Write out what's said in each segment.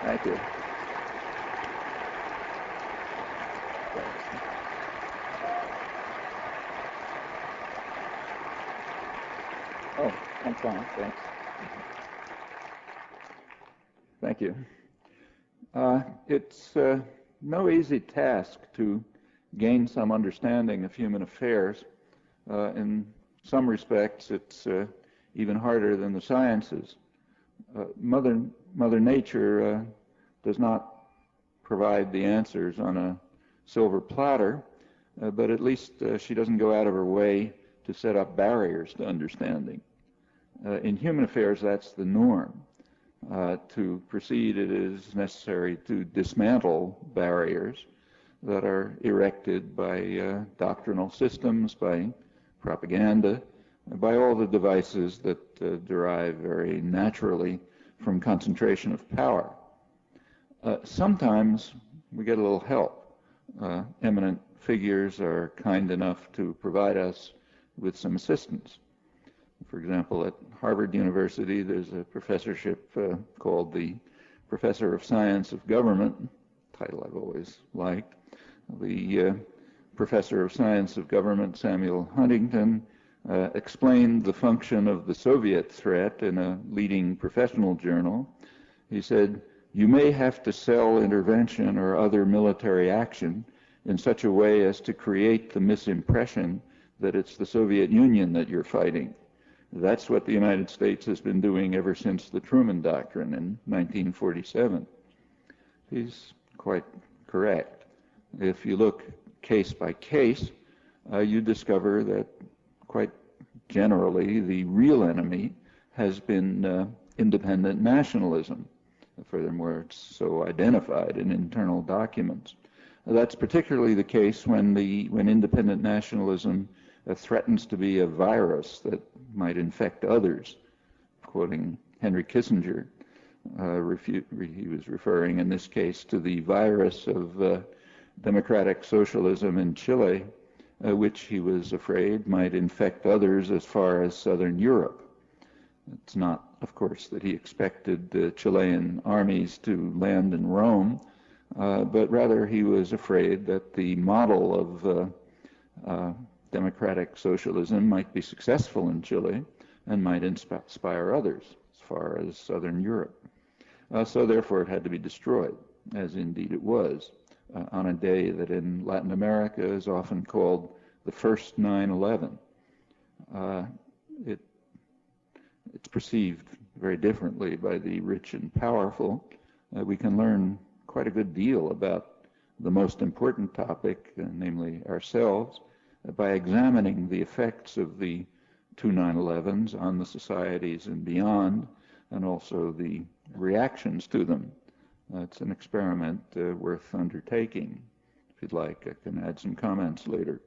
Thank you. Oh, I'm fine, thanks. Thank you. It's no easy task to gain some understanding of human affairs. In some respects, it's even harder than the sciences. Mother Nature does not provide the answers on a silver platter, but at least she doesn't go out of her way to set up barriers to understanding. In human affairs, that's the norm. To proceed, it is necessary to dismantle barriers that are erected by doctrinal systems, by propaganda, by all the devices that derive very naturally from concentration of power. Sometimes we get a little help. Eminent figures are kind enough to provide us with some assistance. For example, at Harvard University, there's a professorship called the Professor of Science of Government, title I've always liked. The Professor of Science of Government, Samuel Huntington, explained the function of the Soviet threat in a leading professional journal. He said, "You may have to sell intervention or other military action in such a way as to create the misimpression that it's the Soviet Union that you're fighting. That's what the United States has been doing ever since the Truman Doctrine in 1947. He's quite correct. If you look case by case, you discover that quite generally the real enemy has been independent nationalism. Furthermore, it's so identified in internal documents. That's particularly the case when independent nationalism threatens to be a virus that might infect others. Quoting Henry Kissinger, he was referring in this case to the virus of democratic socialism in Chile, which he was afraid might infect others as far as southern Europe. It's not, of course, that he expected the Chilean armies to land in Rome, but rather he was afraid that the model of democratic socialism might be successful in Chile and might inspire others as far as southern Europe. So therefore it had to be destroyed, as indeed it was, on a day that in Latin America is often called the first 9/11. It's perceived very differently by the rich and powerful. We can learn quite a good deal about the most important topic, namely ourselves, by examining the effects of the two 9/11s on the societies and beyond, and also the reactions to them. It's an experiment worth undertaking. If you'd like, I can add some comments later.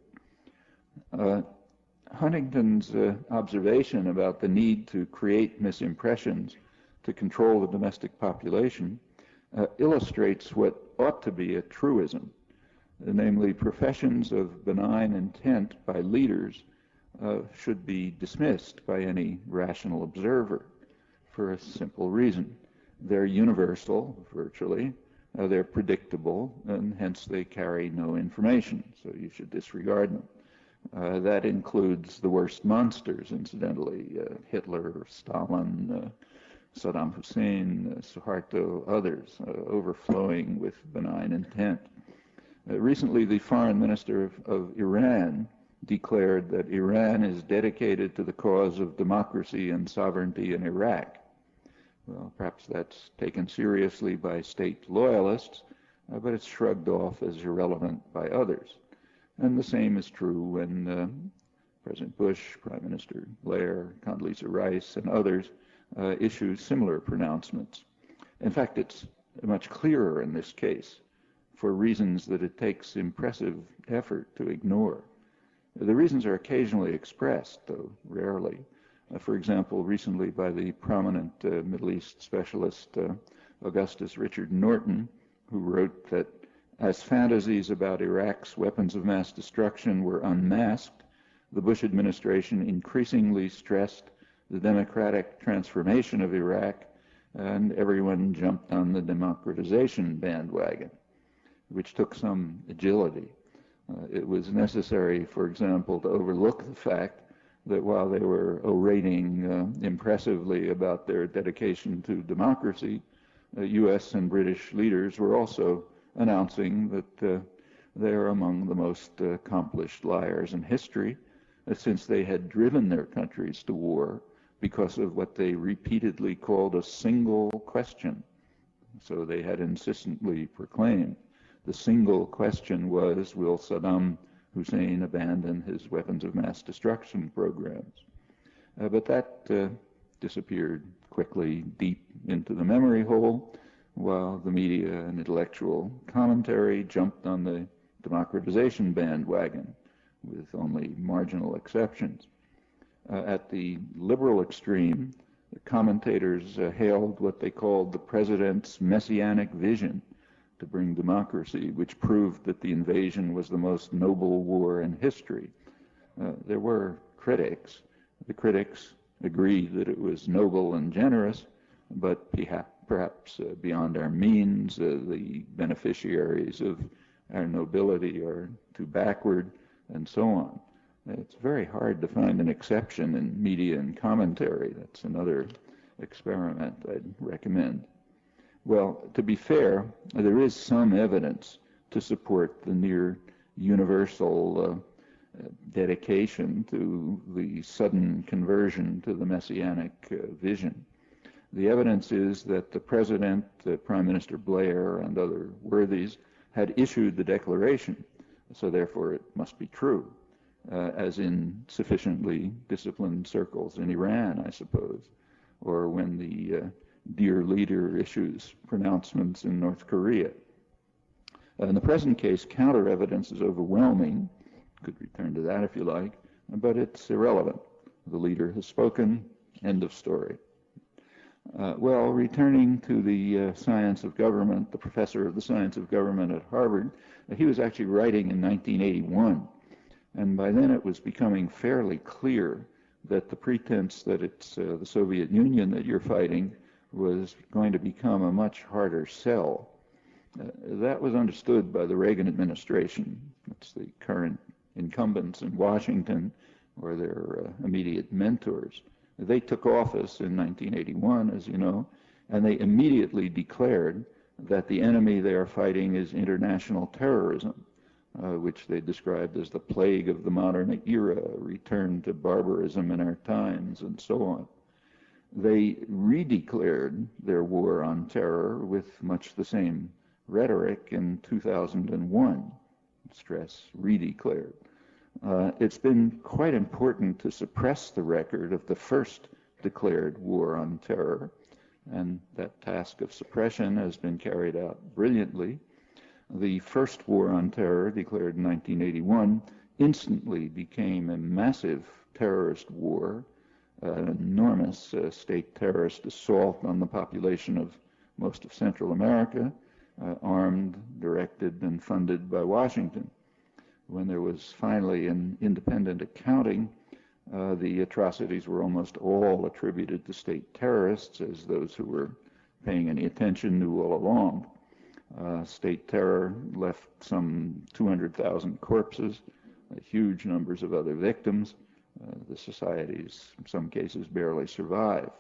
Huntington's observation about the need to create misimpressions to control the domestic population illustrates what ought to be a truism. Namely, professions of benign intent by leaders should be dismissed by any rational observer for a simple reason. They're universal, virtually, they're predictable, and hence they carry no information, so you should disregard them. That includes the worst monsters, incidentally, Hitler, Stalin, Saddam Hussein, Suharto, others, overflowing with benign intent. Recently, the foreign minister of Iran declared that Iran is dedicated to the cause of democracy and sovereignty in Iraq. Well, perhaps that's taken seriously by state loyalists, but it's shrugged off as irrelevant by others. And the same is true when President Bush, Prime Minister Blair, Condeleeza Rice, and others issue similar pronouncements. In fact, it's much clearer in this case, for reasons that it takes impressive effort to ignore. The reasons are occasionally expressed, though rarely. For example, recently by the prominent Middle East specialist Augustus Richard Norton, who wrote that as fantasies about Iraq's weapons of mass destruction were unmasked, the Bush administration increasingly stressed the democratic transformation of Iraq and everyone jumped on the democratization bandwagon, which took some agility. It was necessary, for example, to overlook the fact that while they were orating impressively about their dedication to democracy, U.S. and British leaders were also announcing that they are among the most accomplished liars in history, since they had driven their countries to war because of what they repeatedly called a single question. So they had insistently proclaimed the single question was, will Saddam Hussein abandon his weapons of mass destruction programs? But that disappeared quickly deep into the memory hole, while the media and intellectual commentary jumped on the democratization bandwagon, with only marginal exceptions. At the liberal extreme, the commentators hailed what they called the president's messianic vision to bring democracy, which proved that the invasion was the most noble war in history. There were critics. The critics agreed that it was noble and generous, but perhaps beyond our means. The beneficiaries of our nobility are too backward, and so on. It's very hard to find an exception in media and commentary. That's another experiment I'd recommend. Well, to be fair, there is some evidence to support the near universal dedication to the sudden conversion to the messianic vision. The evidence is that the President, Prime Minister Blair, and other worthies had issued the declaration, so therefore it must be true, as in sufficiently disciplined circles in Iran, I suppose, or when the dear leader issues pronouncements in North Korea. In the present case, counter evidence is overwhelming. Could return to that if you like, but it's irrelevant. The leader has spoken, end of story. Well, returning to the science of government, the professor of the science of government at Harvard, he was actually writing in 1981, and by then it was becoming fairly clear that the pretense that it's the Soviet Union that you're fighting was going to become a much harder sell. That was understood by the Reagan administration. It's the current incumbents in Washington, or their immediate mentors. They took office in 1981, as you know, and they immediately declared that the enemy they are fighting is international terrorism, which they described as the plague of the modern era, return to barbarism in our times, and so on. They redeclared their war on terror with much the same rhetoric in 2001. Stress, redeclared. It's been quite important to suppress the record of the first declared war on terror, and that task of suppression has been carried out brilliantly. The first war on terror, declared in 1981, instantly became a massive terrorist war, an enormous state terrorist assault on the population of most of Central America, armed, directed, and funded by Washington. When there was finally an independent accounting, the atrocities were almost all attributed to state terrorists, as those who were paying any attention knew all along. State terror left some 200,000 corpses, huge numbers of other victims. The societies, in some cases, barely survive.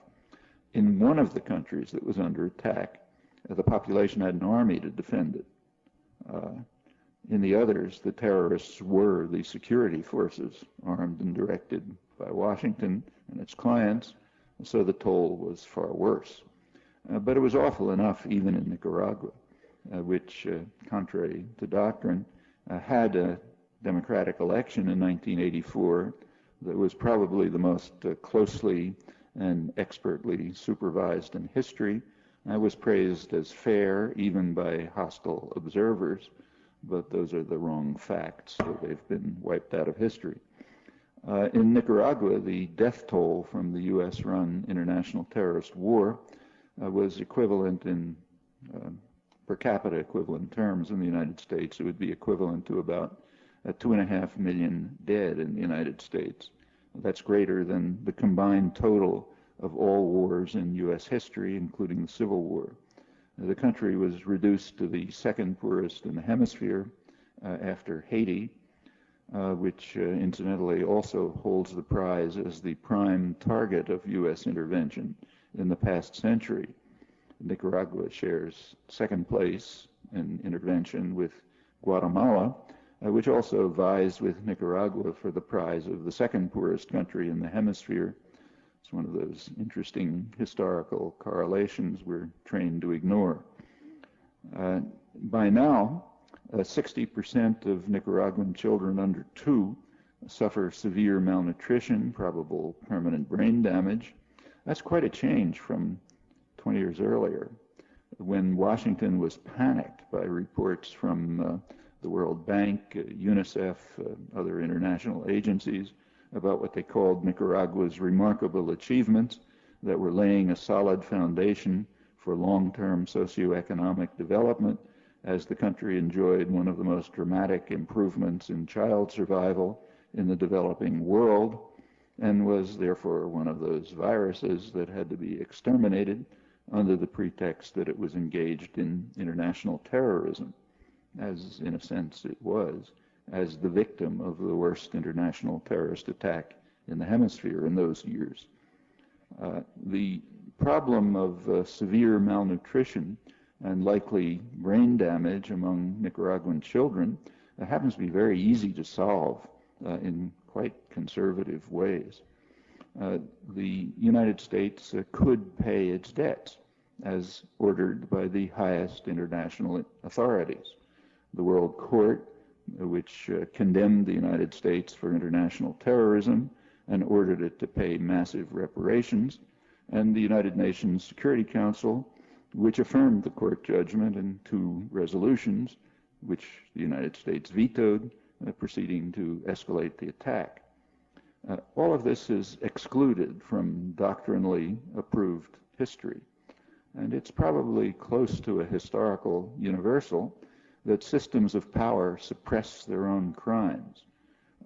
In one of the countries that was under attack, the population had an army to defend it. In the others, the terrorists were the security forces, armed and directed by Washington and its clients, so the toll was far worse. But it was awful enough even in Nicaragua, which, contrary to doctrine, had a democratic election in 1984 that was probably the most closely and expertly supervised in history. It was praised as fair even by hostile observers, but those are the wrong facts, so they've been wiped out of history. In Nicaragua, the death toll from the U.S.-run international terrorist war was equivalent in per capita equivalent terms in the United States. It would be equivalent to about 2.5 million dead in the United States. That's greater than the combined total of all wars in U.S. history, including the Civil War. The country was reduced to the second poorest in the hemisphere after Haiti, which incidentally also holds the prize as the prime target of U.S. intervention in the past century. Nicaragua shares second place in intervention with Guatemala, which also vies with Nicaragua for the prize of the second poorest country in the hemisphere. It's one of those interesting historical correlations we're trained to ignore. By now, 60% of Nicaraguan children under 2 suffer severe malnutrition, probable permanent brain damage. That's quite a change from 20 years earlier, when Washington was panicked by reports from the World Bank, UNICEF, other international agencies about what they called Nicaragua's remarkable achievements that were laying a solid foundation for long-term socioeconomic development, as the country enjoyed one of the most dramatic improvements in child survival in the developing world, and was therefore one of those viruses that had to be exterminated under the pretext that it was engaged in international terrorism, as in a sense it was, as the victim of the worst international terrorist attack in the hemisphere in those years. The problem of severe malnutrition and likely brain damage among Nicaraguan children happens to be very easy to solve in quite conservative ways. The United States could pay its debts as ordered by the highest international authorities. The World Court, which condemned the United States for international terrorism and ordered it to pay massive reparations, and the United Nations Security Council, which affirmed the court judgment in 2 resolutions, which the United States vetoed, proceeding to escalate the attack. All of this is excluded from doctrinally approved history, and it's probably close to a historical universal that systems of power suppress their own crimes,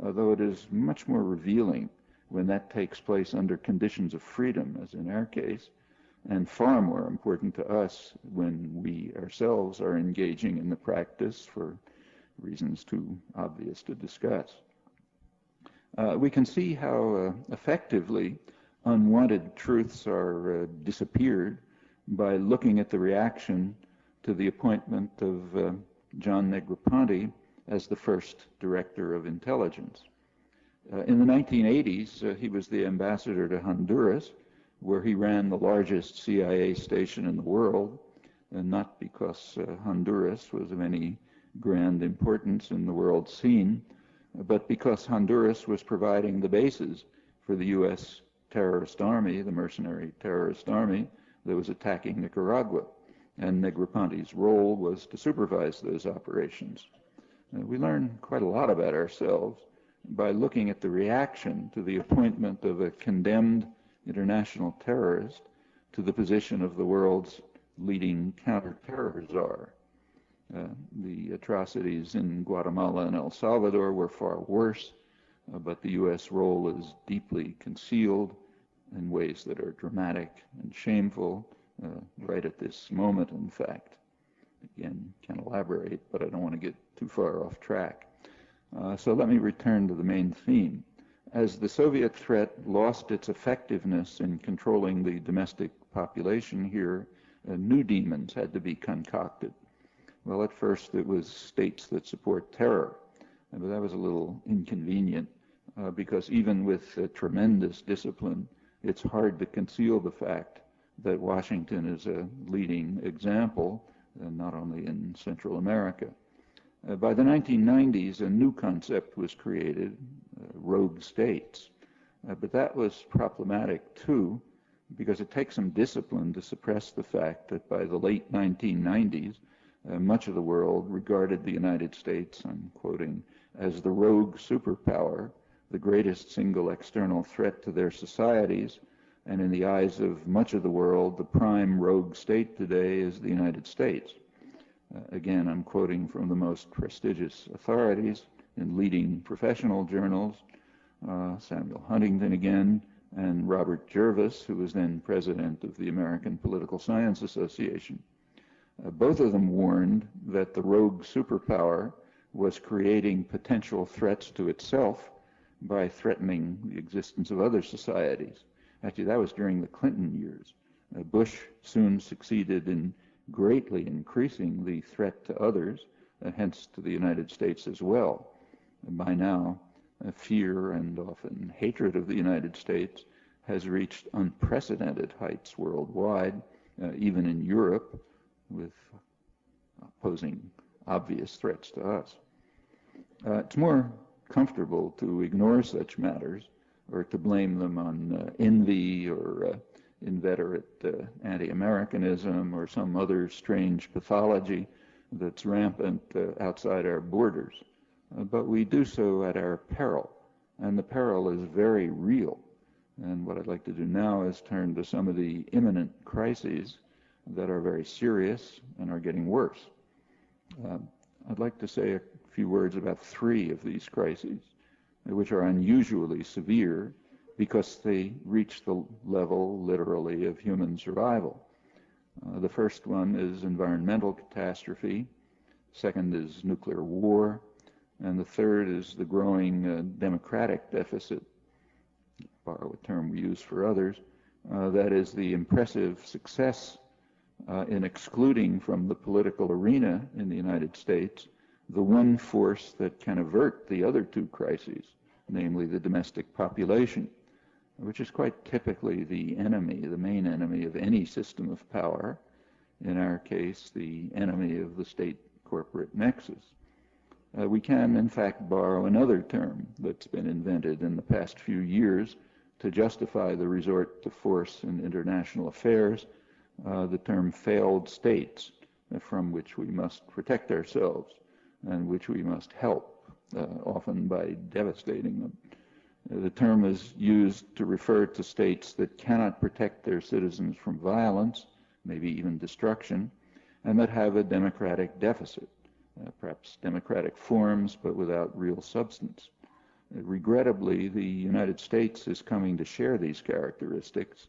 though it is much more revealing when that takes place under conditions of freedom, as in our case, and far more important to us when we ourselves are engaging in the practice for reasons too obvious to discuss. We can see how effectively unwanted truths are disappeared by looking at the reaction to the appointment of John Negroponte as the first director of intelligence. In the 1980s, he was the ambassador to Honduras, where he ran the largest CIA station in the world, and not because Honduras was of any grand importance in the world scene, but because Honduras was providing the basis for the U.S. terrorist army, the mercenary terrorist army that was attacking Nicaragua, and Negroponte's role was to supervise those operations. We learn quite a lot about ourselves by looking at the reaction to the appointment of a condemned international terrorist to the position of the world's leading counter-terror czar. The atrocities in Guatemala and El Salvador were far worse, but the U.S. role is deeply concealed in ways that are dramatic and shameful right at this moment, in fact. Again, can elaborate, but I don't want to get too far off track. So let me return to the main theme. As the Soviet threat lost its effectiveness in controlling the domestic population here, new demons had to be concocted. Well, at first it was states that support terror, but that was a little inconvenient because even with tremendous discipline, it's hard to conceal the fact that Washington is a leading example, not only in Central America. By the 1990s, a new concept was created, rogue states. But that was problematic too, because it takes some discipline to suppress the fact that by the late 1990s, much of the world regarded the United States, I'm quoting, as the rogue superpower, the greatest single external threat to their societies, and in the eyes of much of the world, the prime rogue state today is the United States. Again, I'm quoting from the most prestigious authorities in leading professional journals, Samuel Huntington again, and Robert Jervis, who was then president of the American Political Science Association. Both of them warned that the rogue superpower was creating potential threats to itself by threatening the existence of other societies. Actually, that was during the Clinton years. Bush soon succeeded in greatly increasing the threat to others, hence to the United States as well. By now, fear and often hatred of the United States has reached unprecedented heights worldwide, even in Europe, with posing obvious threats to us. It's more comfortable to ignore such matters or to blame them on envy or inveterate anti-Americanism or some other strange pathology that's rampant outside our borders. But we do so at our peril, and the peril is very real. And what I'd like to do now is turn to some of the imminent crises that are very serious and are getting worse. I'd like to say a few words about three of these crises, which are unusually severe because they reach the level, literally, of human survival. The first one is environmental catastrophe, second is nuclear war, and the third is the growing democratic deficit, to borrow a term we use for others. That is the impressive success in excluding from the political arena in the United States the one force that can avert the other two crises, namely the domestic population, which is quite typically the enemy, the main enemy of any system of power, in our case, the enemy of the state-corporate nexus. We can, in fact, borrow another term that's been invented in the past few years to justify the resort to force in international affairs, the term failed states, from which we must protect ourselves and which we must help, often by devastating them. The term is used to refer to states that cannot protect their citizens from violence, maybe even destruction, and that have a democratic deficit, perhaps democratic forms, but without real substance. Regrettably, the United States is coming to share these characteristics,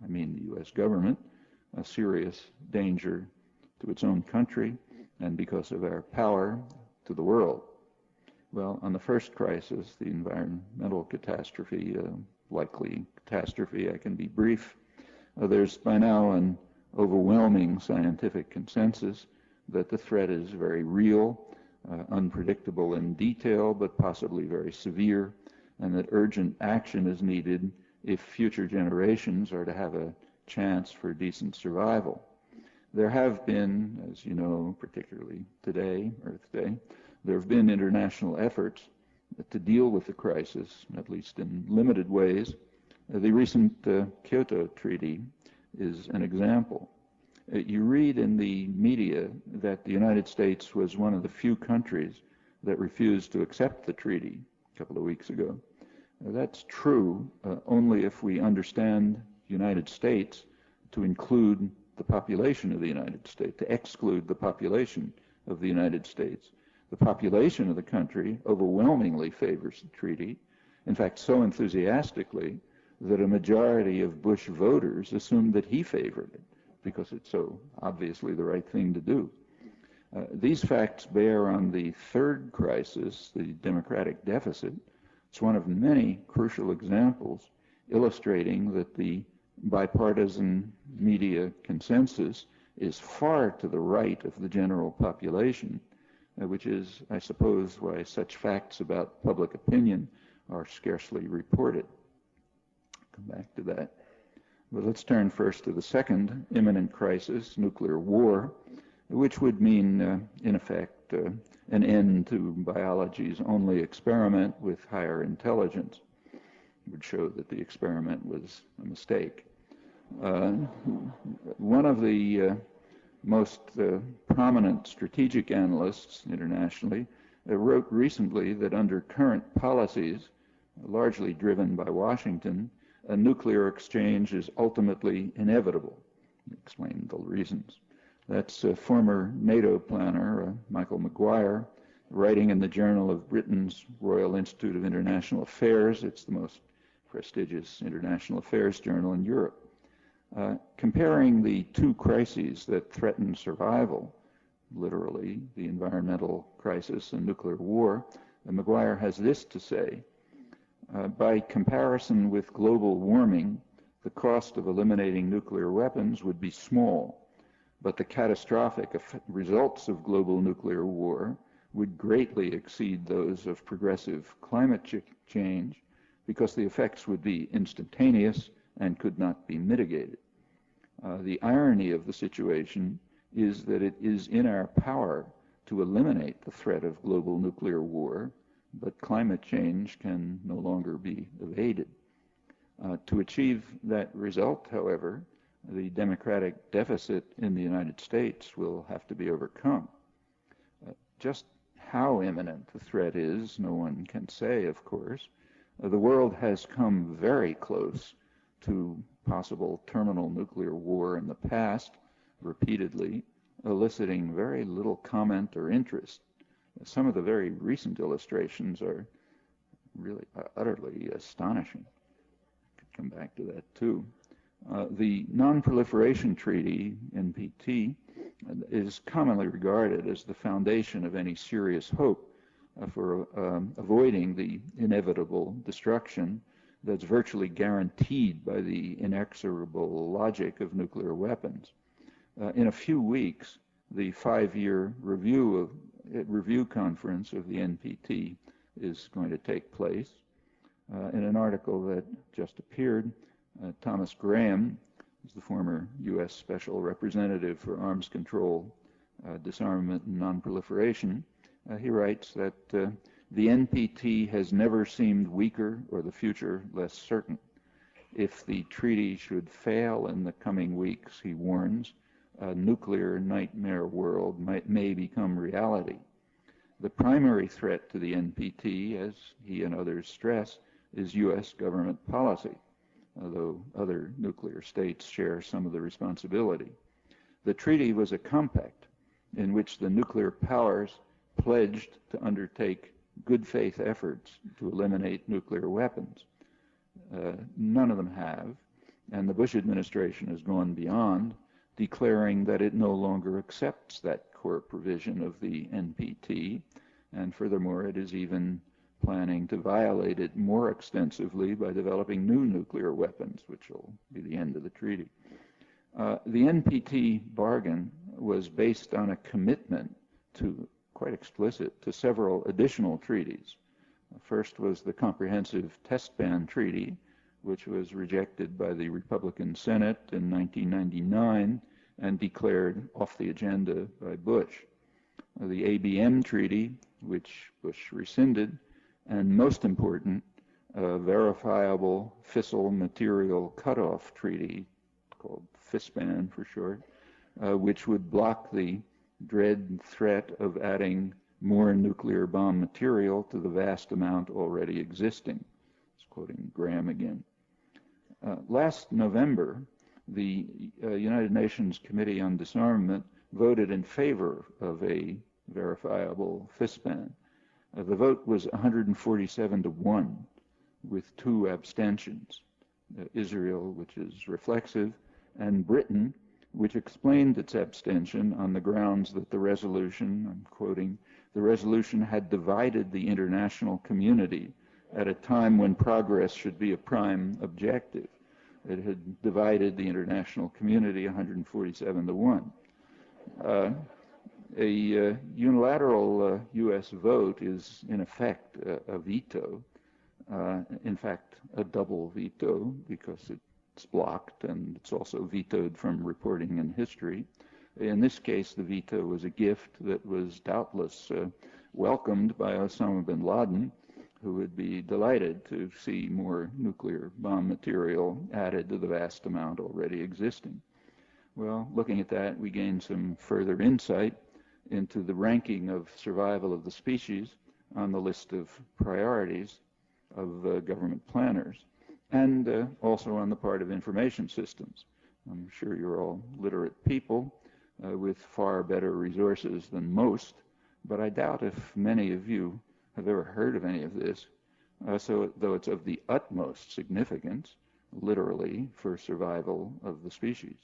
I mean the U.S. government, a serious danger to its own country, and because of our power, to the world. Well, on the first crisis, the environmental catastrophe, likely catastrophe, I can be brief. There's by now an overwhelming scientific consensus that the threat is very real, unpredictable in detail, but possibly very severe, and that urgent action is needed if future generations are to have a chance for decent survival. There have been, as you know, particularly today, Earth Day, there have been international efforts to deal with the crisis, at least in limited ways. The recent Kyoto Treaty is an example. You read in the media that the United States was one of the few countries that refused to accept the treaty a couple of weeks ago. That's true only if we understand the United States to include the population of the United States, to exclude the population of the United States. The population of the country overwhelmingly favors the treaty, in fact so enthusiastically that a majority of Bush voters assumed that he favored it because it's so obviously the right thing to do. These facts bear on the third crisis, the democratic deficit. It's one of many crucial examples illustrating that the bipartisan media consensus is far to the right of the general population, which is, I suppose, why such facts about public opinion are scarcely reported. Come back to that. But let's turn first to the second imminent crisis, nuclear war, which would mean, in effect, an end to biology's only experiment with higher intelligence. It would show that the experiment was a mistake. One of the most prominent strategic analysts internationally wrote recently that under current policies, largely driven by Washington, a nuclear exchange is ultimately inevitable. He explained the reasons. That's former NATO planner Michael Maguire, writing in the Journal of Britain's Royal Institute of International Affairs. It's the most prestigious international affairs journal in Europe. Comparing the two crises that threaten survival, literally the environmental crisis and nuclear war, Maguire has this to say: by comparison with global warming, the cost of eliminating nuclear weapons would be small, but the catastrophic results of global nuclear war would greatly exceed those of progressive climate change, because the effects would be instantaneous and could not be mitigated. The irony of the situation is that it is in our power to eliminate the threat of global nuclear war, but climate change can no longer be evaded. To achieve that result, however, the democratic deficit in the United States will have to be overcome. Just how imminent the threat is, no one can say, of course. The world has come very close to possible terminal nuclear war in the past, repeatedly, eliciting very little comment or interest. Some of the very recent illustrations are really utterly astonishing. I could come back to that too. The Non-Proliferation Treaty, NPT, is commonly regarded as the foundation of any serious hope for avoiding the inevitable destruction that's virtually guaranteed by the inexorable logic of nuclear weapons. In a few weeks, the 5-year review conference of the NPT is going to take place. In an article that just appeared, Thomas Graham, who's the former U.S. Special Representative for Arms Control, Disarmament, and Non-Proliferation, he writes that the NPT has never seemed weaker or the future less certain. If the treaty should fail in the coming weeks, he warns, a nuclear nightmare world may become reality. The primary threat to the NPT, as he and others stress, is U.S. government policy, although other nuclear states share some of the responsibility. The treaty was a compact in which the nuclear powers pledged to undertake good faith efforts to eliminate nuclear weapons. None of them have, and the Bush administration has gone beyond, declaring that it no longer accepts that core provision of the NPT, and furthermore it is even planning to violate it more extensively by developing new nuclear weapons, which will be the end of the treaty. The NPT bargain was based on a commitment to, quite explicit, to several additional treaties. First was the Comprehensive Test Ban Treaty, which was rejected by the Republican Senate in 1999 and declared off the agenda by Bush. The ABM Treaty, which Bush rescinded, and most important, a verifiable fissile material cutoff treaty, called FISBAN for short, which would block the dread threat of adding more nuclear bomb material to the vast amount already existing. It's quoting Graham again. Last November, the United Nations Committee on Disarmament voted in favor of a verifiable FISBAN. The vote was 147-1, with 2 abstentions. Israel, which is reflexive, and Britain, which explained its abstention on the grounds that the resolution, I'm quoting, the resolution had divided the international community at a time when progress should be a prime objective. It had divided the international community 147-1. A unilateral U.S. vote is, in effect, a veto. In fact, a double veto, because it's blocked and it's also vetoed from reporting in history. In this case, the veto was a gift that was doubtless welcomed by Osama bin Laden, who would be delighted to see more nuclear bomb material added to the vast amount already existing. Well, looking at that, we gain some further insight into the ranking of survival of the species on the list of priorities of government planners, and also on the part of information systems. I'm sure you're all literate people with far better resources than most, but I doubt if many of you have ever heard of any of this. So though it's of the utmost significance, literally, for survival of the species.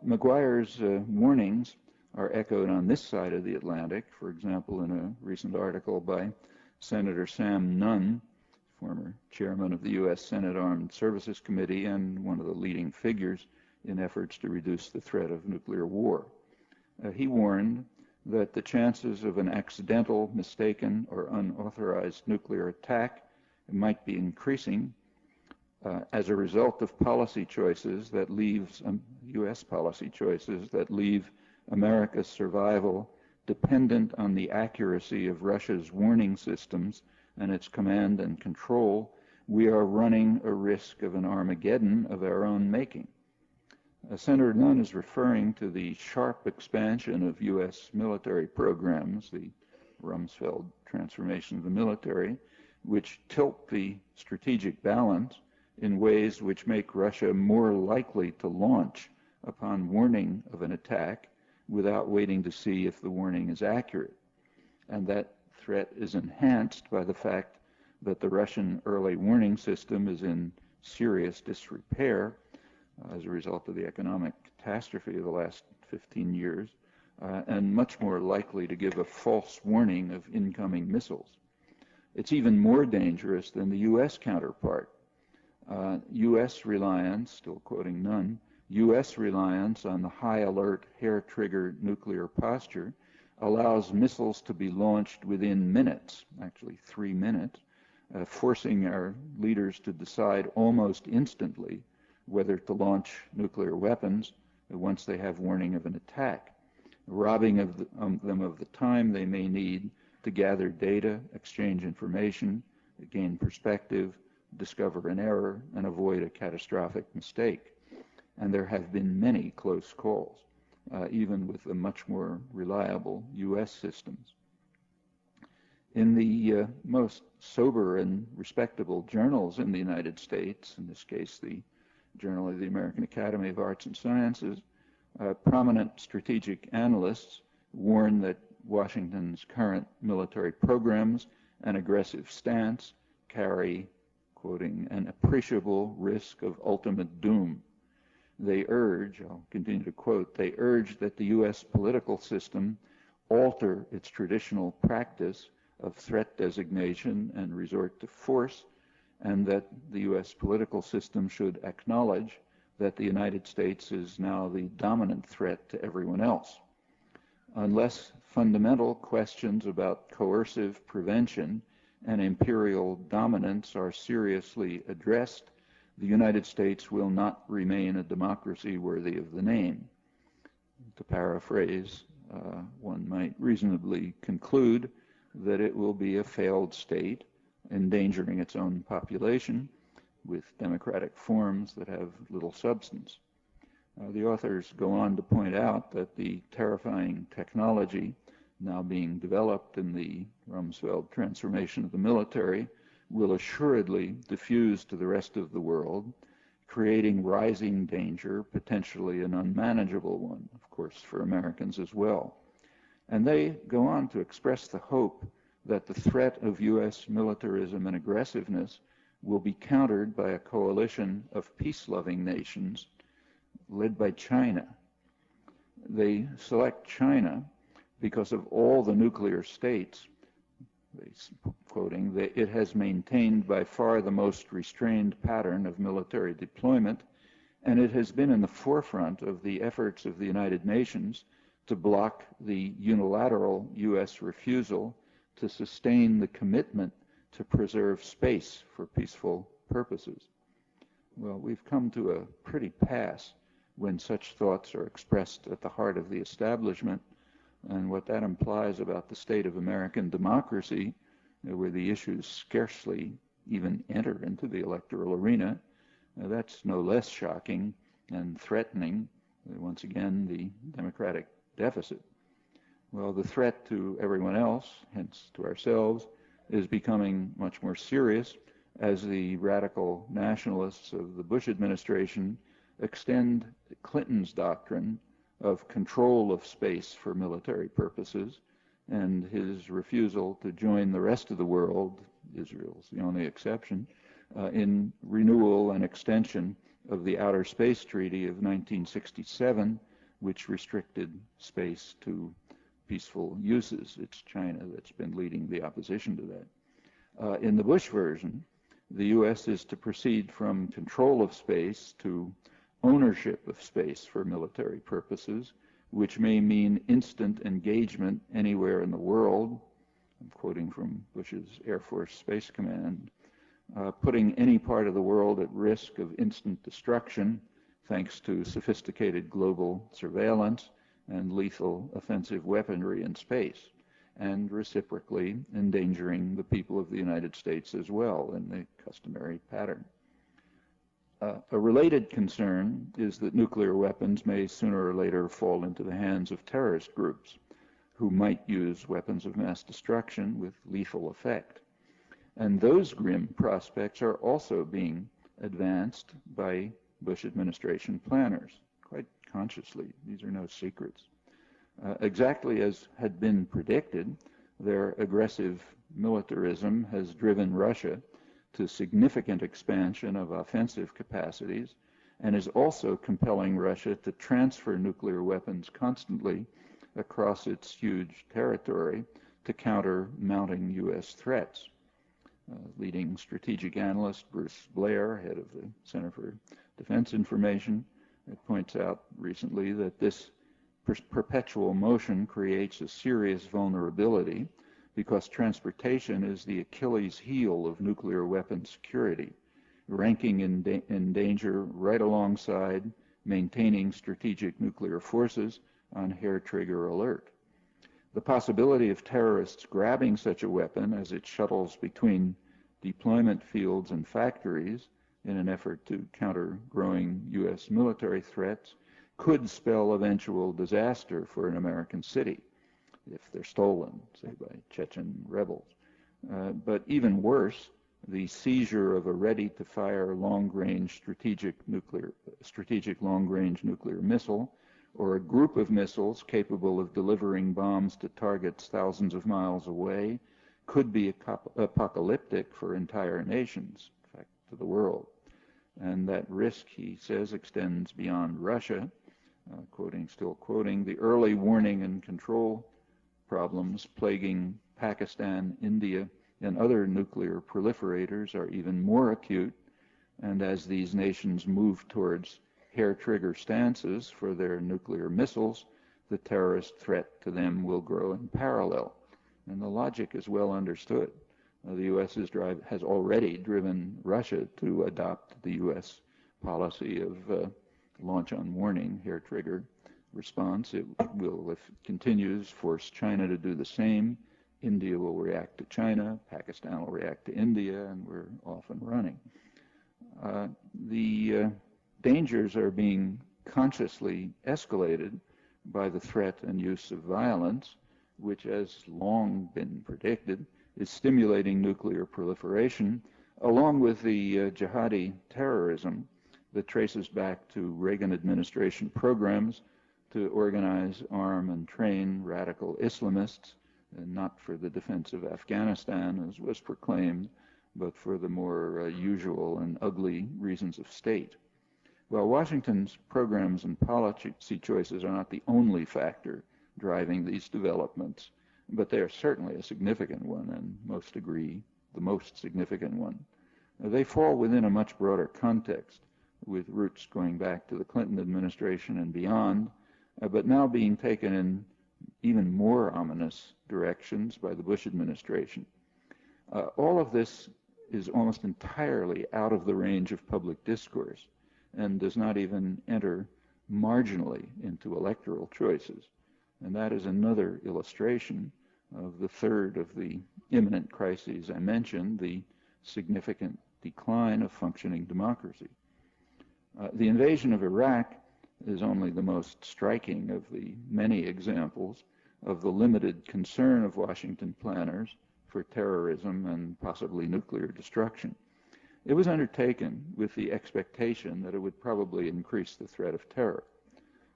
Maguire's warnings are echoed on this side of the Atlantic, for example, in a recent article by Senator Sam Nunn, former chairman of the U.S. Senate Armed Services Committee and one of the leading figures in efforts to reduce the threat of nuclear war. He warned that the chances of an accidental, mistaken, or unauthorized nuclear attack might be increasing as a result of policy choices that leaves U.S. policy choices that leave America's survival dependent on the accuracy of Russia's warning systems and its command and control. We are running a risk of an Armageddon of our own making. Senator Nunn is referring to the sharp expansion of U.S. military programs, the Rumsfeld transformation of the military, which tilt the strategic balance in ways which make Russia more likely to launch upon warning of an attack without waiting to see if the warning is accurate. And that threat is enhanced by the fact that the Russian early warning system is in serious disrepair as a result of the economic catastrophe of the last 15 years, and much more likely to give a false warning of incoming missiles. It's even more dangerous than the U.S. counterpart. U.S. reliance, still quoting Nunn, U.S. reliance on the high alert, hair-triggered nuclear posture allows missiles to be launched within minutes, actually 3 minutes, forcing our leaders to decide almost instantly whether to launch nuclear weapons once they have warning of an attack, robbing them of the time they may need to gather data, exchange information, gain perspective, discover an error, and avoid a catastrophic mistake. And there have been many close calls, even with the much more reliable U.S. systems. In the most sober and respectable journals in the United States, in this case the Journal of the American Academy of Arts and Sciences, prominent strategic analysts warn that Washington's current military programs and aggressive stance carry, quoting, an appreciable risk of ultimate doom. They urge, I'll continue to quote, they urge that the U.S. political system alter its traditional practice of threat designation and resort to force, and that the U.S. political system should acknowledge that the United States is now the dominant threat to everyone else. Unless fundamental questions about coercive prevention and imperial dominance are seriously addressed, the United States will not remain a democracy worthy of the name. To paraphrase, one might reasonably conclude that it will be a failed state, endangering its own population with democratic forms that have little substance. The authors go on to point out that the terrifying technology now being developed in the Rumsfeld transformation of the military will assuredly diffuse to the rest of the world, creating rising danger, potentially an unmanageable one, of course, for Americans as well. And they go on to express the hope that the threat of U.S. militarism and aggressiveness will be countered by a coalition of peace-loving nations led by China. They select China because of all the nuclear states, quoting, it has maintained by far the most restrained pattern of military deployment, and it has been in the forefront of the efforts of the United Nations to block the unilateral U.S. refusal to sustain the commitment to preserve space for peaceful purposes. Well, we've come to a pretty pass when such thoughts are expressed at the heart of the establishment, and what that implies about the state of American democracy, where the issues scarcely even enter into the electoral arena, that's no less shocking and threatening, once again, the democratic deficit. Well, the threat to everyone else, hence to ourselves, is becoming much more serious as the radical nationalists of the Bush administration extend Clinton's doctrine of control of space for military purposes and his refusal to join the rest of the world, Israel's the only exception, in renewal and extension of the Outer Space Treaty of 1967, which restricted space to peaceful uses. It's China that's been leading the opposition to that. In the Bush version, the U.S. is to proceed from control of space to ownership of space for military purposes, which may mean instant engagement anywhere in the world. I'm quoting from Bush's Air Force Space Command, putting any part of the world at risk of instant destruction thanks to sophisticated global surveillance and lethal offensive weaponry in space, and reciprocally endangering the people of the United States as well in the customary pattern. A related concern is that nuclear weapons may sooner or later fall into the hands of terrorist groups who might use weapons of mass destruction with lethal effect. And those grim prospects are also being advanced by Bush administration planners, quite consciously. These are no secrets. Exactly as had been predicted, their aggressive militarism has driven Russia to significant expansion of offensive capacities and is also compelling Russia to transfer nuclear weapons constantly across its huge territory to counter mounting U.S. threats. Leading strategic analyst Bruce Blair, head of the Center for Defense Information, points out recently that this perpetual motion creates a serious vulnerability because transportation is the Achilles heel of nuclear weapon security, ranking in danger right alongside maintaining strategic nuclear forces on hair-trigger alert. The possibility of terrorists grabbing such a weapon as it shuttles between deployment fields and factories in an effort to counter growing U.S. military threats could spell eventual disaster for an American city if they're stolen, say, by Chechen rebels. But even worse, the seizure of a ready-to-fire long-range strategic long-range nuclear missile, or a group of missiles capable of delivering bombs to targets thousands of miles away, could be apocalyptic for entire nations, in fact, to the world. And that risk, he says, extends beyond Russia. Still quoting, the early warning and control problems plaguing Pakistan, India, and other nuclear proliferators are even more acute, and as these nations move towards hair-trigger stances for their nuclear missiles, the terrorist threat to them will grow in parallel. And the logic is well understood. The U.S. has already driven Russia to adopt the U.S. policy of launch on warning, hair-trigger response. It will, if it continues, force China to do the same. India will react to China, Pakistan will react to India, and we're off and running. The dangers are being consciously escalated by the threat and use of violence, which has long been predicted, is stimulating nuclear proliferation, along with the jihadi terrorism that traces back to Reagan administration programs to organize, arm, and train radical Islamists, and not for the defense of Afghanistan, as was proclaimed, but for the more usual and ugly reasons of state. Well, Washington's programs and policy choices are not the only factor driving these developments, but they are certainly a significant one, and most agree the most significant one. They fall within a much broader context, with roots going back to the Clinton administration and beyond, but now being taken in even more ominous directions by the Bush administration. All of this is almost entirely out of the range of public discourse and does not even enter marginally into electoral choices. And that is another illustration of the third of the imminent crises I mentioned, the significant decline of functioning democracy. The invasion of Iraq is only the most striking of the many examples of the limited concern of Washington planners for terrorism and possibly nuclear destruction. It was undertaken with the expectation that it would probably increase the threat of terror.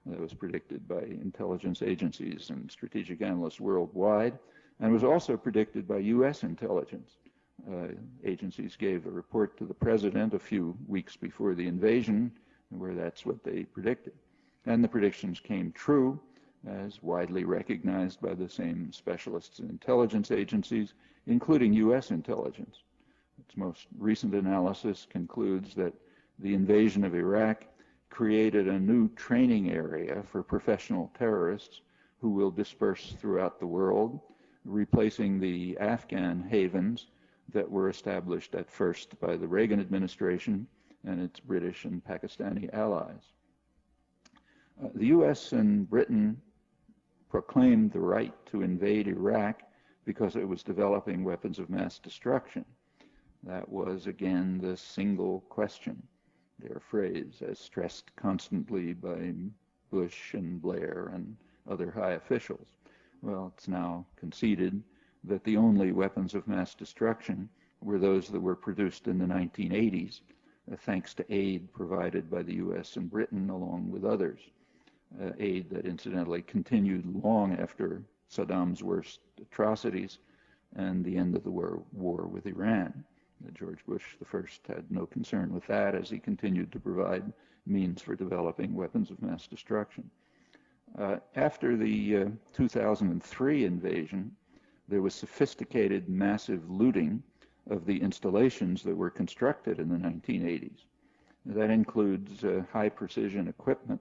That was predicted by intelligence agencies and strategic analysts worldwide, and was also predicted by U.S. intelligence. Agencies gave a report to the president a few weeks before the invasion, where that's what they predicted. And the predictions came true, as widely recognized by the same specialists in intelligence agencies, including U.S. intelligence. Its most recent analysis concludes that the invasion of Iraq created a new training area for professional terrorists who will disperse throughout the world, replacing the Afghan havens that were established at first by the Reagan administration and its British and Pakistani allies. The U.S. and Britain proclaimed the right to invade Iraq because it was developing weapons of mass destruction. That was, again, the single question, their phrase, as stressed constantly by Bush and Blair and other high officials. Well, it's now conceded that the only weapons of mass destruction were those that were produced in the 1980s, thanks to aid provided by the U.S. and Britain along with others, aid that incidentally continued long after Saddam's worst atrocities and the end of the war with Iran. George Bush I had no concern with that, as he continued to provide means for developing weapons of mass destruction. After the 2003 invasion, there was sophisticated, massive looting of the installations that were constructed in the 1980s. That includes high-precision equipment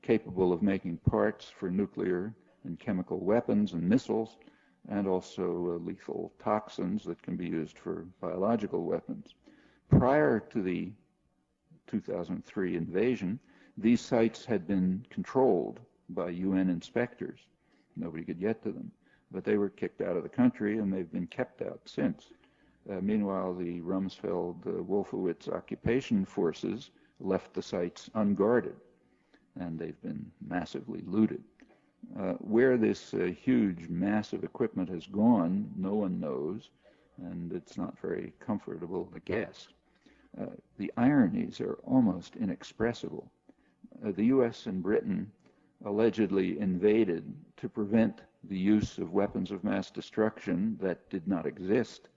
capable of making parts for nuclear and chemical weapons and missiles, and also lethal toxins that can be used for biological weapons. Prior to the 2003 invasion, these sites had been controlled by UN inspectors. Nobody could get to them, but they were kicked out of the country, and they've been kept out since. Meanwhile, the Rumsfeld-Wolfowitz occupation forces left the sites unguarded, and they've been massively looted. Where this huge mass of equipment has gone, no one knows, and it's not very comfortable to guess. The ironies are almost inexpressible. The U.S. and Britain allegedly invaded to prevent the use of weapons of mass destruction that did not exist,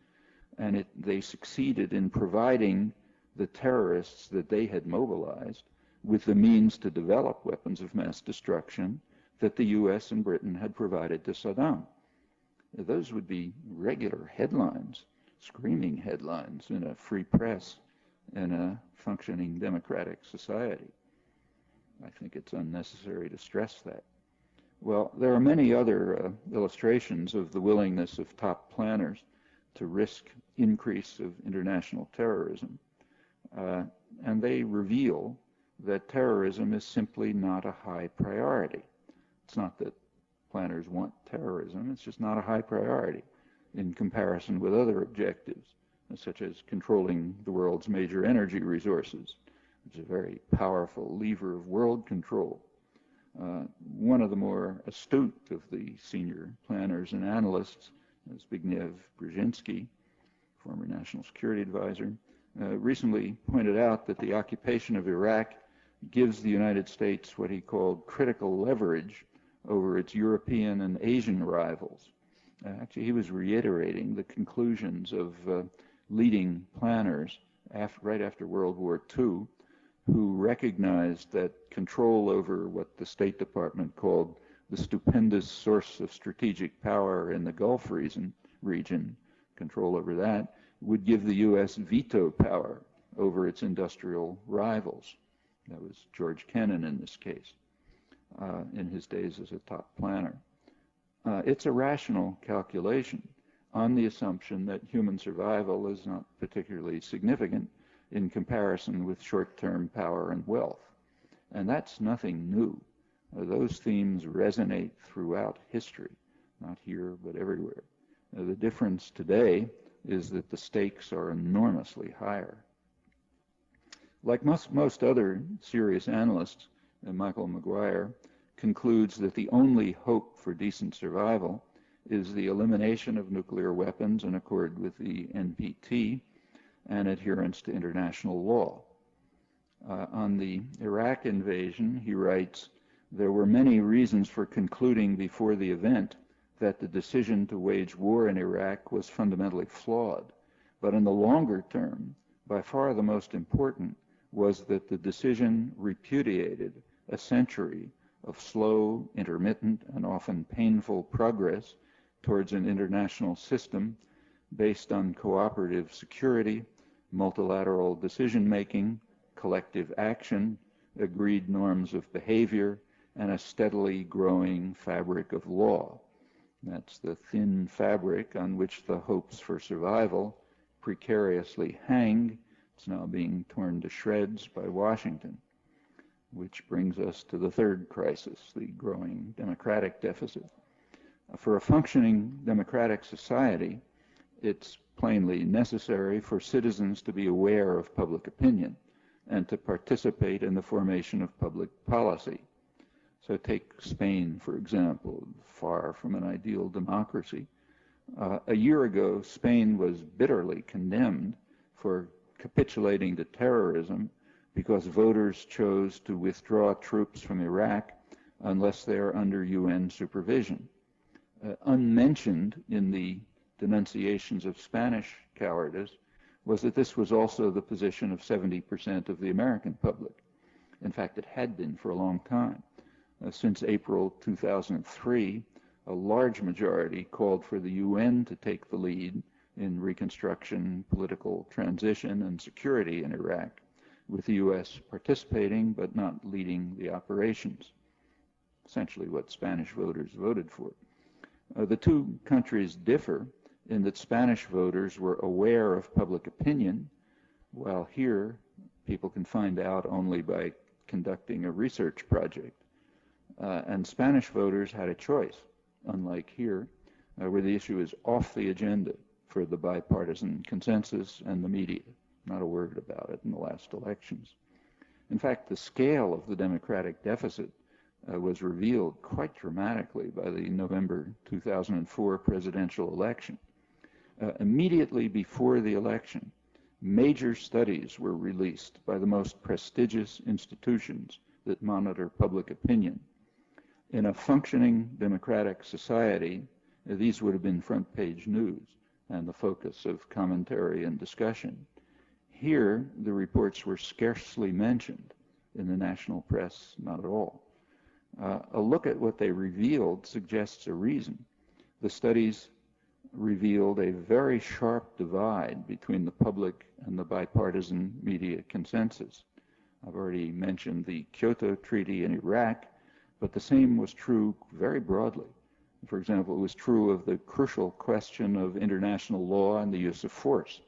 and they succeeded in providing the terrorists that they had mobilized with the means to develop weapons of mass destruction that the U.S. and Britain had provided to Saddam. Those would be regular headlines, screaming headlines in a free press in a functioning democratic society. I think it's unnecessary to stress that. Well, there are many other illustrations of the willingness of top planners to risk increase of international terrorism, and they reveal that terrorism is simply not a high priority. It's not that planners want terrorism, it's just not a high priority in comparison with other objectives, such as controlling the world's major energy resources, which is a very powerful lever of world control. One of the more astute of the senior planners and analysts, Zbigniew Brzezinski, former national security advisor, recently pointed out that the occupation of Iraq gives the United States what he called critical leverage over its European and Asian rivals. Actually, he was reiterating the conclusions of leading planners right after World War II, who recognized that control over what the State Department called the stupendous source of strategic power in the Gulf region, control over that, would give the U.S. veto power over its industrial rivals. That was George Kennan in this case, in his days as a top planner. It's a rational calculation on the assumption that human survival is not particularly significant in comparison with short-term power and wealth. And that's nothing new. Those themes resonate throughout history, not here but everywhere. The difference today is that the stakes are enormously higher. Like most other serious analysts, Michael Maguire concludes that the only hope for decent survival is the elimination of nuclear weapons in accord with the NPT and adherence to international law. On the Iraq invasion, he writes, there were many reasons for concluding before the event that the decision to wage war in Iraq was fundamentally flawed. But in the longer term, by far the most important was that the decision repudiated a century of slow, intermittent, and often painful progress towards an international system based on cooperative security, multilateral decision-making, collective action, agreed norms of behavior, and a steadily growing fabric of law. That's the thin fabric on which the hopes for survival precariously hang. It's now being torn to shreds by Washington, which brings us to the third crisis, the growing democratic deficit. For a functioning democratic society, it's plainly necessary for citizens to be aware of public opinion and to participate in the formation of public policy. So take Spain, for example, far from an ideal democracy. A year ago, Spain was bitterly condemned for capitulating to terrorism because voters chose to withdraw troops from Iraq unless they are under UN supervision. Unmentioned in the denunciations of Spanish cowardice was that this was also the position of 70% of the American public. In fact, it had been for a long time. Since April 2003, a large majority called for the UN to take the lead in reconstruction, political transition, and security in Iraq, with the US participating but not leading the operations, essentially what Spanish voters voted for. The two countries differ in that Spanish voters were aware of public opinion, while here people can find out only by conducting a research project. And Spanish voters had a choice, unlike here, where the issue is off the agenda for the bipartisan consensus and the media. Not a word about it in the last elections. In fact, the scale of the democratic deficit was revealed quite dramatically by the November 2004 presidential election. Immediately before the election, major studies were released by the most prestigious institutions that monitor public opinion. In a functioning democratic society, these would have been front-page news and the focus of commentary and discussion. Here, the reports were scarcely mentioned. In the national press, not at all. A look at what they revealed suggests a reason. The studies revealed a very sharp divide between the public and the bipartisan media consensus. I've already mentioned the Kyoto Treaty in Iraq, but the same was true very broadly. For example, it was true of the crucial question of international law and the use of force.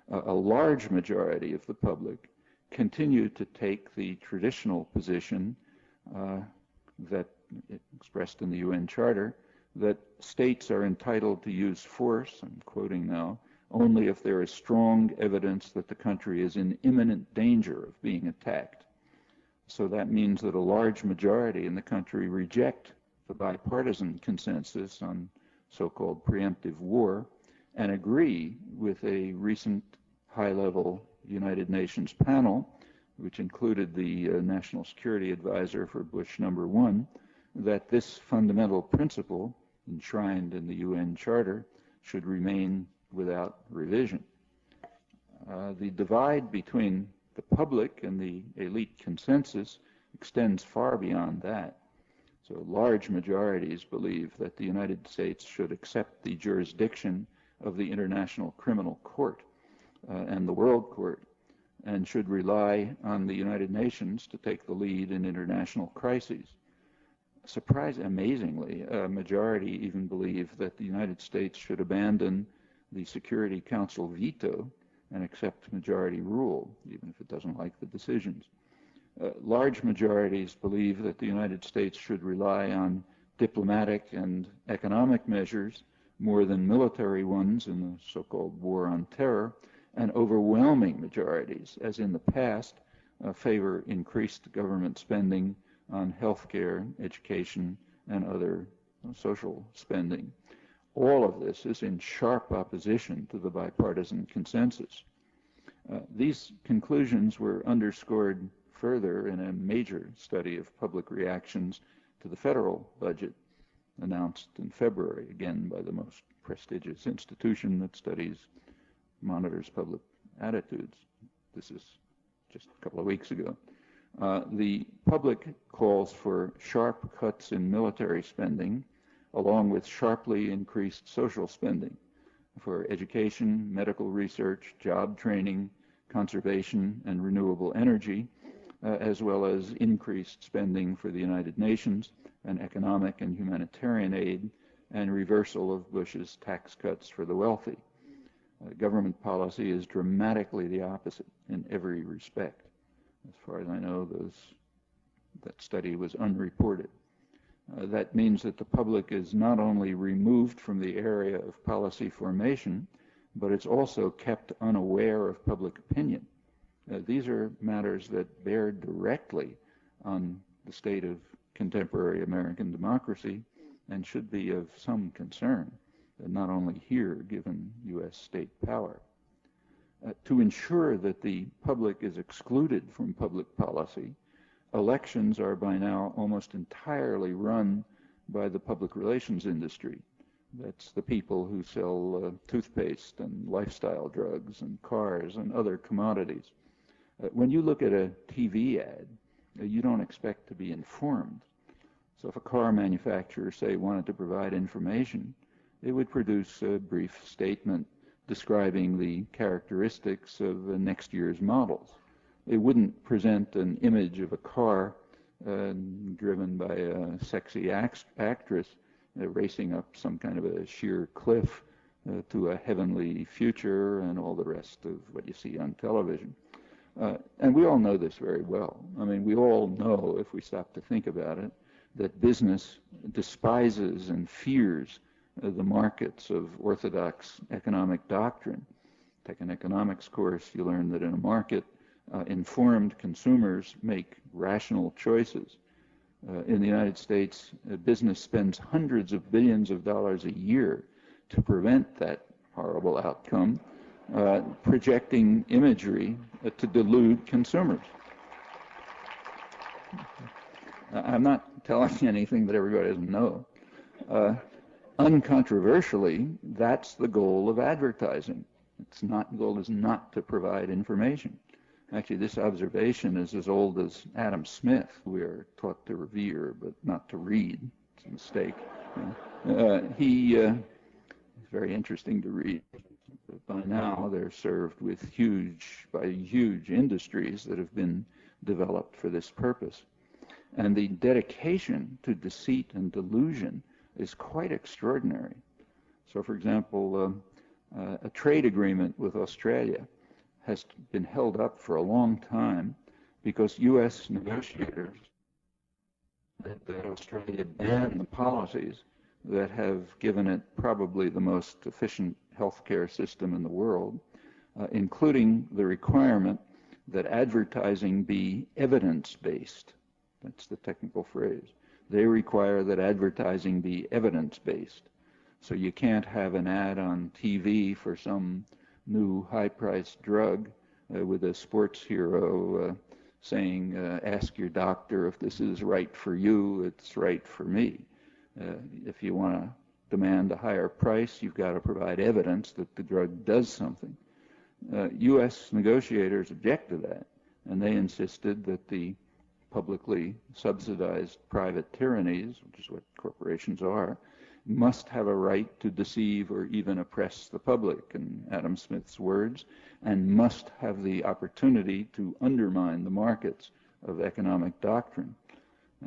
A large majority of the public continued to take the traditional position that expressed in the UN Charter, that states are entitled to use force, I'm quoting now, only if there is strong evidence that the country is in imminent danger of being attacked. So that means that a large majority in the country reject the bipartisan consensus on so-called preemptive war and agree with a recent high-level United Nations panel, which included the National Security Advisor for Bush #1, that this fundamental principle enshrined in the UN Charter should remain without revision. The divide between the public and the elite consensus extends far beyond that. So large majorities believe that the United States should accept the jurisdiction of the International Criminal Court and the World Court, and should rely on the United Nations to take the lead in international crises. Amazingly, a majority even believe that the United States should abandon the Security Council veto and accept majority rule, even if it doesn't like the decisions. Large majorities believe that the United States should rely on diplomatic and economic measures more than military ones in the so-called war on terror, and overwhelming majorities, as in the past, favor increased government spending on healthcare, education, and other social spending. All of this is in sharp opposition to the bipartisan consensus. These conclusions were underscored further in a major study of public reactions to the federal budget announced in February, again by the most prestigious institution that monitors public attitudes. This is just a couple of weeks ago. The public calls for sharp cuts in military spending, along with sharply increased social spending for education, medical research, job training, conservation, and renewable energy, as well as increased spending for the United Nations and economic and humanitarian aid, and reversal of Bush's tax cuts for the wealthy. Government policy is dramatically the opposite in every respect. As far as I know, that study was unreported. That means that the public is not only removed from the area of policy formation, but it's also kept unaware of public opinion. These are matters that bear directly on the state of contemporary American democracy and should be of some concern, not only here, given U.S. state power. To ensure that the public is excluded from public policy, elections are by now almost entirely run by the public relations industry. That's the people who sell toothpaste and lifestyle drugs and cars and other commodities. When you look at a TV ad, you don't expect to be informed. So if a car manufacturer, say, wanted to provide information, it would produce a brief statement describing the characteristics of next year's models. It wouldn't present an image of a car driven by a sexy actress racing up some kind of a sheer cliff to a heavenly future and all the rest of what you see on television. And we all know this very well. I mean, we all know, if we stop to think about it, that business despises and fears the markets of orthodox economic doctrine. Take an economics course, you learn that in a market, informed consumers make rational choices. In the United States, business spends hundreds of billions of dollars a year to prevent that horrible outcome, projecting imagery to delude consumers. I'm not telling you anything that everybody doesn't know. Uncontroversially, that's the goal of advertising. The goal is not to provide information. Actually, this observation is as old as Adam Smith. We are taught to revere, but not to read. It's a mistake. He's very interesting to read. But by now, they're served with huge industries that have been developed for this purpose. And the dedication to deceit and delusion is quite extraordinary. So, for example, a trade agreement with Australia has been held up for a long time because U.S. negotiators that Australia ban the policies that have given it probably the most efficient healthcare system in the world, including the requirement that advertising be evidence-based. That's the technical phrase. They require that advertising be evidence-based. So you can't have an ad on TV for some new high-priced drug with a sports hero saying, ask your doctor if this is right for you, it's right for me. If you want to demand a higher price, you've got to provide evidence that the drug does something. U.S. negotiators object to that, and they insisted that the publicly subsidized private tyrannies, which is what corporations are, must have a right to deceive or even oppress the public, in Adam Smith's words, and must have the opportunity to undermine the markets of economic doctrine.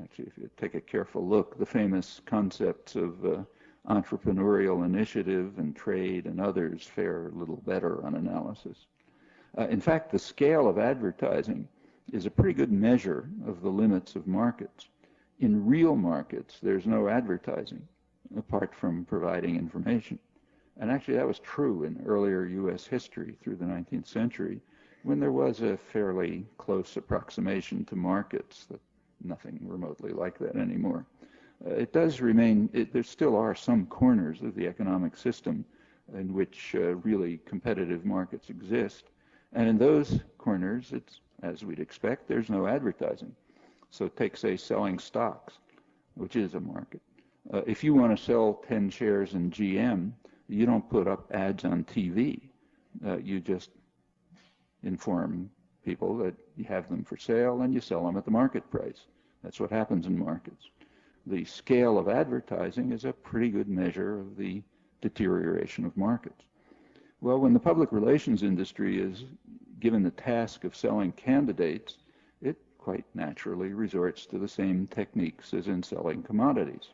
Actually, if you take a careful look, the famous concepts of entrepreneurial initiative and trade and others fare a little better on analysis. In fact, the scale of advertising is a pretty good measure of the limits of markets. In real markets, there's no advertising apart from providing information. And actually that was true in earlier U.S. history through the 19th century, when there was a fairly close approximation to markets, that nothing remotely like that anymore. It does remain, there still are some corners of the economic system in which really competitive markets exist, And in those corners, it's, as we'd expect, there's no advertising. So take, say, selling stocks, which is a market. If you want to sell 10 shares in GM, you don't put up ads on TV. You just inform people that you have them for sale and you sell them at the market price. That's what happens in markets. The scale of advertising is a pretty good measure of the deterioration of markets. Well, when the public relations industry is given the task of selling candidates, it quite naturally resorts to the same techniques as in selling commodities,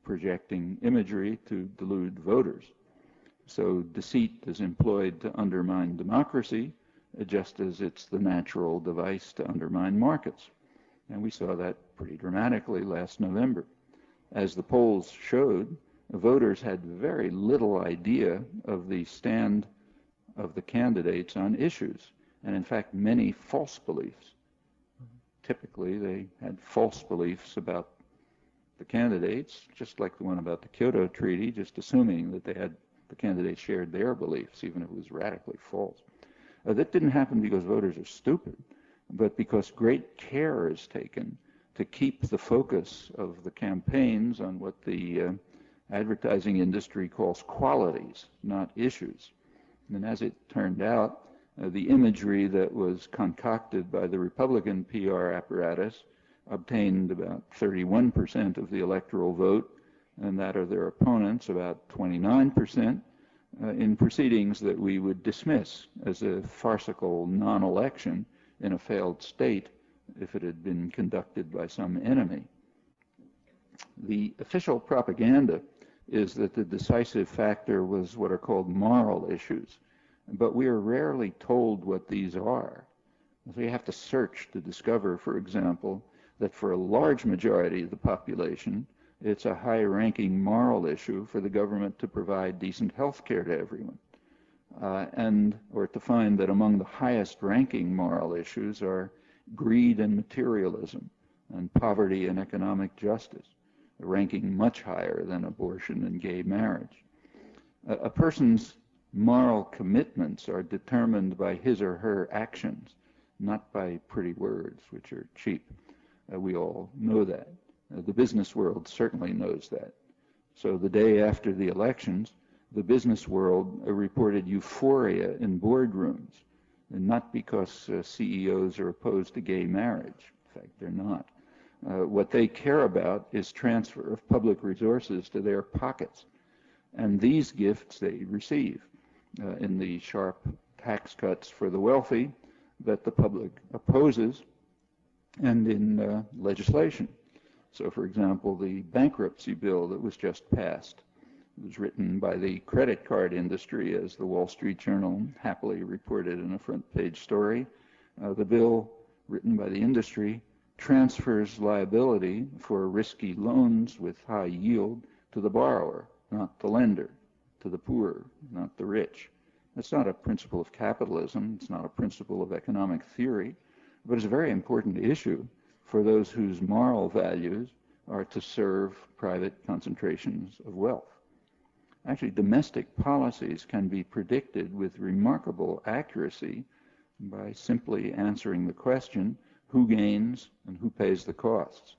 projecting imagery to delude voters. So deceit is employed to undermine democracy, just as it's the natural device to undermine markets. And we saw that pretty dramatically last November. As the polls showed, voters had very little idea of the stand of the candidates on issues, and in fact many false beliefs. Typically they had false beliefs about the candidates, just like the one about the Kyoto Treaty, just assuming that the candidates shared their beliefs, even if it was radically false. That didn't happen because voters are stupid, but because great care is taken to keep the focus of the campaigns on what the advertising industry calls qualities, not issues. And as it turned out, the imagery that was concocted by the Republican PR apparatus obtained about 31% of the electoral vote, and that of their opponents about 29%, in proceedings that we would dismiss as a farcical non-election in a failed state if it had been conducted by some enemy. The official propaganda is that the decisive factor was what are called moral issues, but we are rarely told what these are. So you have to search to discover, for example, that for a large majority of the population, it's a high-ranking moral issue for the government to provide decent health care to everyone, or to find that among the highest-ranking moral issues are greed and materialism, and poverty and economic justice, ranking much higher than abortion and gay marriage. A person's moral commitments are determined by his or her actions, not by pretty words, which are cheap. We all know that. The business world certainly knows that. So the day after the elections, the business world reported euphoria in boardrooms, and not because CEOs are opposed to gay marriage. In fact, they're not. What they care about is transfer of public resources to their pockets. And these gifts they receive in the sharp tax cuts for the wealthy that the public opposes, and in legislation. So, for example, the bankruptcy bill that was just passed was written by the credit card industry, as the Wall Street Journal happily reported in a front-page story. The bill, written by the industry, transfers liability for risky loans with high yield to the borrower, not the lender, to the poor, not the rich. That's not a principle of capitalism. It's not a principle of economic theory, but it's a very important issue for those whose moral values are to serve private concentrations of wealth. Actually, domestic policies can be predicted with remarkable accuracy by simply answering the question, who gains and who pays the costs?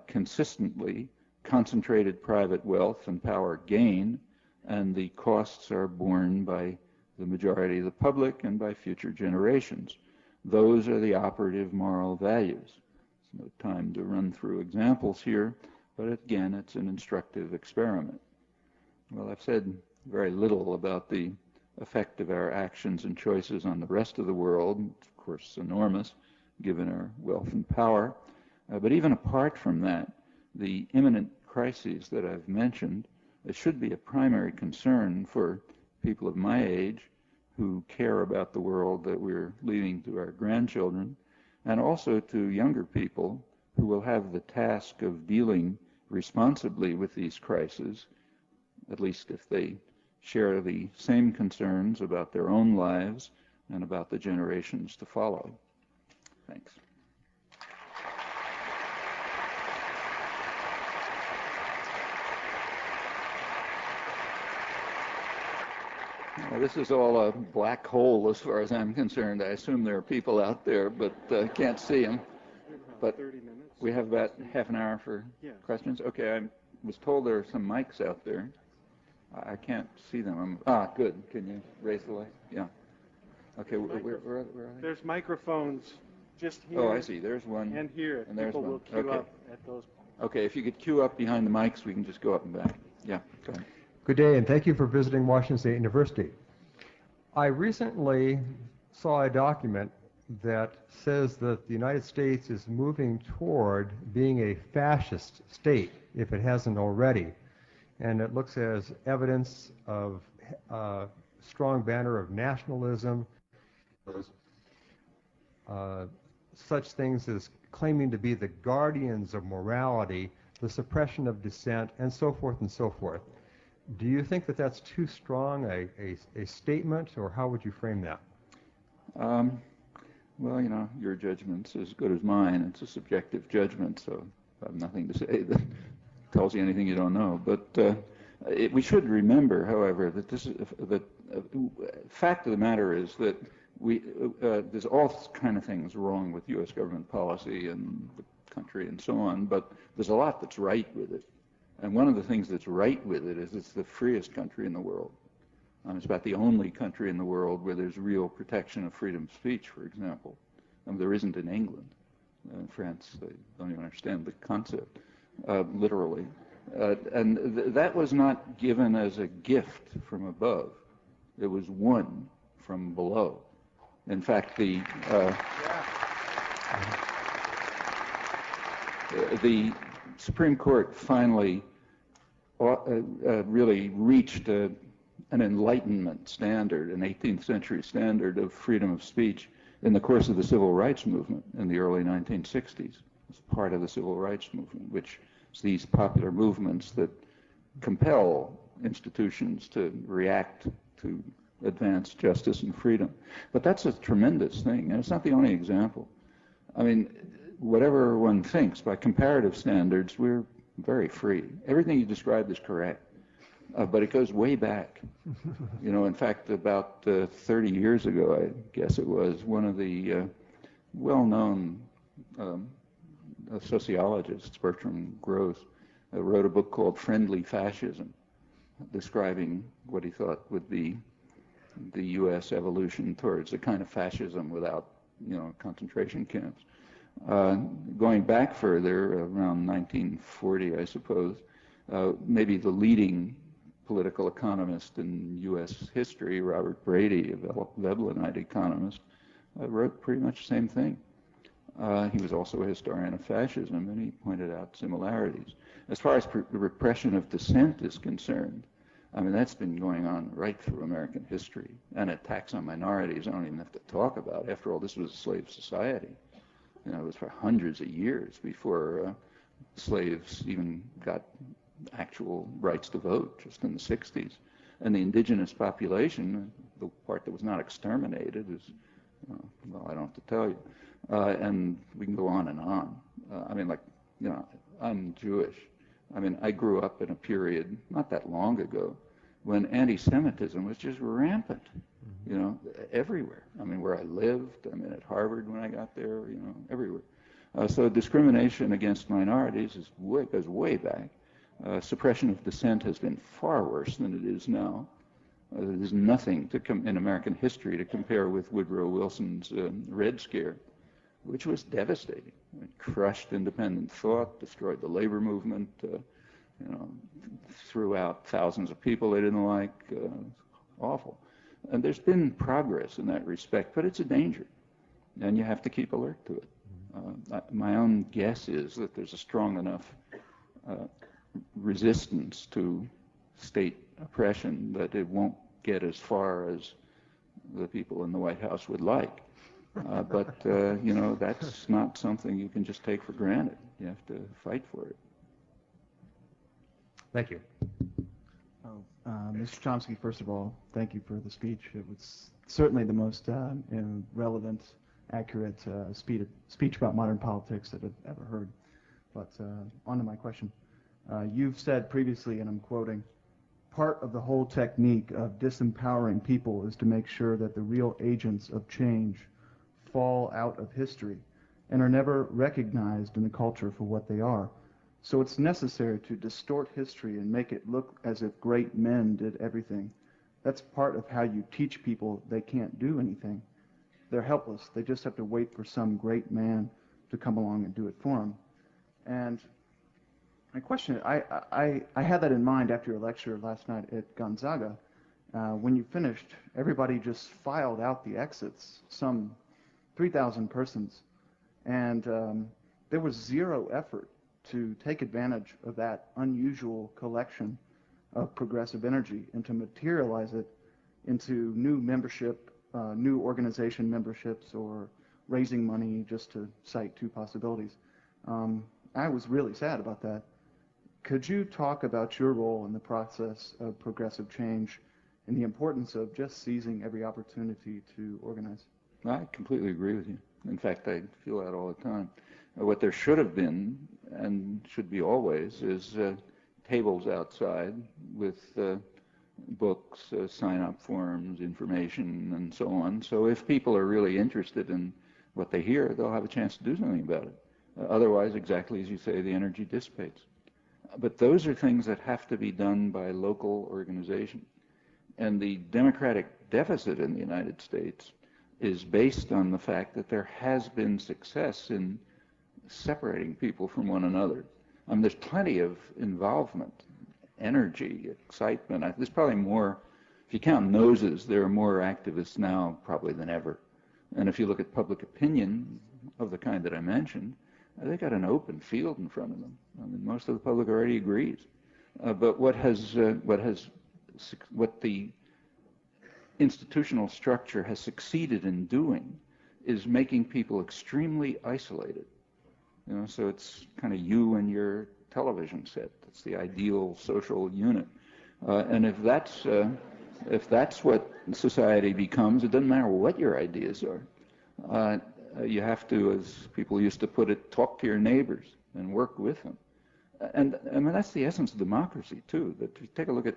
Consistently, concentrated private wealth and power gain, and the costs are borne by the majority of the public and by future generations. Those are the operative moral values. There's no time to run through examples here, but again, it's an instructive experiment. Well, I've said very little about the effect of our actions and choices on the rest of the world. It's, of course, enormous, given our wealth and power. But even apart from that, the imminent crises that I've mentioned should be a primary concern for people of my age who care about the world that we're leaving to our grandchildren, and also to younger people who will have the task of dealing responsibly with these crises, at least if they share the same concerns about their own lives and about the generations to follow. Thanks. This is all a black hole as far as I'm concerned. I assume there are people out there, but can't see them. But 30 minutes. we have about half an hour for questions. Okay, I was told there are some mics out there. I can't see them. Good. Can you raise the light? Yeah. Okay, where are they? There's microphones just here. Oh, I see. There's one. And here. And there's people one. will queue up at those. Okay, if you could queue up behind the mics, we can just go up and back. Yeah, go ahead. Good day, and thank you for visiting Washington State University. I recently saw a document that says that the United States is moving toward being a fascist state, if it hasn't already. And it looks as evidence of a strong banner of nationalism, such things as claiming to be the guardians of morality, the suppression of dissent, and so forth and so forth. Do you think that that's too strong a statement, or how would you frame that? Well, you know, your judgment's as good as mine. It's a subjective judgment, so I have nothing to say that tells you anything you don't know. But we should remember, however, that the fact of the matter is that there's all kind of things wrong with U.S. government policy and the country and so on, but there's a lot that's right with it. And one of the things that's right with it is it's the freest country in the world. It's about the only country in the world where there's real protection of freedom of speech, for example. There isn't in England. In France, they don't even understand the concept, literally. And that was not given as a gift from above. It was won from below. In fact, the Supreme Court finally really reached an Enlightenment standard, an 18th century standard of freedom of speech in the course of the Civil Rights Movement in the early 1960s. It's part of the Civil Rights Movement, which is these popular movements that compel institutions to react to advance justice and freedom. But that's a tremendous thing, and it's not the only example. I mean, whatever one thinks, by comparative standards, we're very free. Everything you described is correct. But it goes way back. You know, in fact, about 30 years ago, I guess it was, one of the well-known sociologists, Bertram Gross, wrote a book called Friendly Fascism, describing what he thought would be the U.S. evolution towards a kind of fascism without, you know, concentration camps. Going back further, around 1940, I suppose, maybe the leading political economist in U.S. history, Robert Brady, a Veblenite economist, wrote pretty much the same thing. He was also a historian of fascism, and he pointed out similarities. As far as repression of dissent is concerned, I mean, that's been going on right through American history. And attacks on minorities, I don't even have to talk about. After all, this was a slave society. You know, it was for hundreds of years before slaves even got actual rights to vote, just in the 60s. And the indigenous population, the part that was not exterminated, is, well, I don't have to tell you. And we can go on and on. I mean, like, you know, I'm Jewish. I mean, I grew up in a period not that long ago when anti-Semitism was just rampant, you know, everywhere. I mean, where I lived, I mean, at Harvard when I got there, you know, everywhere. So discrimination against minorities goes way back. Suppression of dissent has been far worse than it is now. There's nothing in American history to compare with Woodrow Wilson's Red Scare, which was devastating. It crushed independent thought, destroyed the labor movement, you know, threw out thousands of people they didn't like. Awful. And there's been progress in that respect, but it's a danger, and you have to keep alert to it. My own guess is that there's a strong enough resistance to state oppression that it won't get as far as the people in the White House would like. But, you know, that's not something you can just take for granted. You have to fight for it. Thank you. Mr. Chomsky, first of all, thank you for the speech. It was certainly the most relevant, accurate speech about modern politics that I've ever heard. But on to my question. You've said previously, and I'm quoting, part of the whole technique of disempowering people is to make sure that the real agents of change fall out of history and are never recognized in the culture for what they are. So it's necessary to distort history and make it look as if great men did everything. That's part of how you teach people they can't do anything. They're helpless. They just have to wait for some great man to come along and do it for them. And my question, I had that in mind after your lecture last night at Gonzaga. When you finished, everybody just filed out the exits, some 3,000 persons. And there was zero effort to take advantage of that unusual collection of progressive energy and to materialize it into new membership, new organization memberships, or raising money, just to cite two possibilities. I was really sad about that. Could you talk about your role in the process of progressive change and the importance of just seizing every opportunity to organize? I completely agree with you. In fact, I feel that all the time. What there should have been, and should be always, is tables outside with books, sign-up forms, information, and so on. So if people are really interested in what they hear, they'll have a chance to do something about it. Otherwise, exactly as you say, the energy dissipates. But those are things that have to be done by local organization. And the democratic deficit in the United States is based on the fact that there has been success in separating people from one another. There's plenty of involvement, energy, excitement. There's probably more, if you count noses, there are more activists now probably than ever. And if you look at public opinion of the kind that I mentioned, they got an open field in front of them. Most of the public already agrees. But what the institutional structure has succeeded in doing is making people extremely isolated. So it's kind of you and your television set. That's the ideal social unit. And if that's what society becomes, it doesn't matter what your ideas are. You have to, as people used to put it, talk to your neighbors and work with them. And that's the essence of democracy, too. That you take a look at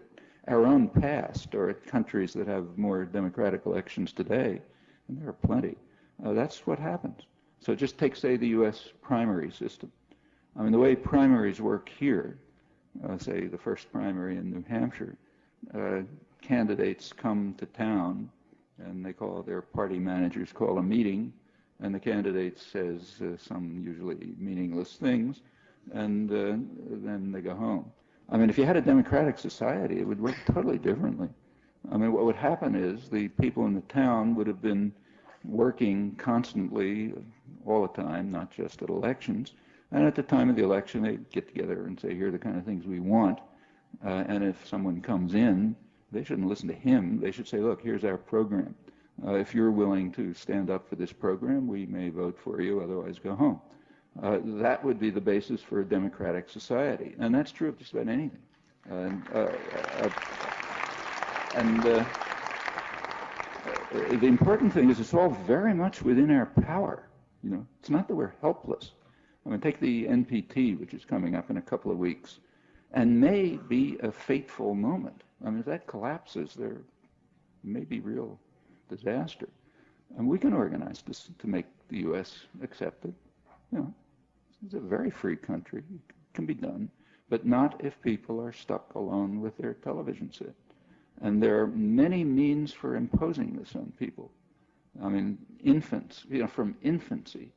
our own past or at countries that have more democratic elections today, and there are plenty. That's what happens. So just take, say, the U.S. primary system. The way primaries work here, say the first primary in New Hampshire, candidates come to town and their party managers call a meeting, and the candidate says some usually meaningless things, and then they go home. If you had a democratic society, it would work totally differently. What would happen is the people in the town would have been working constantly all the time, not just at elections. And at the time of the election, they'd get together and say, here are the kind of things we want. And if someone comes in, they shouldn't listen to him. They should say, look, here's our program. If you're willing to stand up for this program, we may vote for you, otherwise go home. That would be the basis for a democratic society. And that's true of just about anything. The important thing is it's all very much within our power. It's not that we're helpless. Take the NPT, which is coming up in a couple of weeks, and may be a fateful moment. If that collapses, there may be real disaster. And we can organize this to make the U.S. accepted. It's a very free country. It can be done, but not if people are stuck alone with their television set. And there are many means for imposing this on people. Infants, from infancy,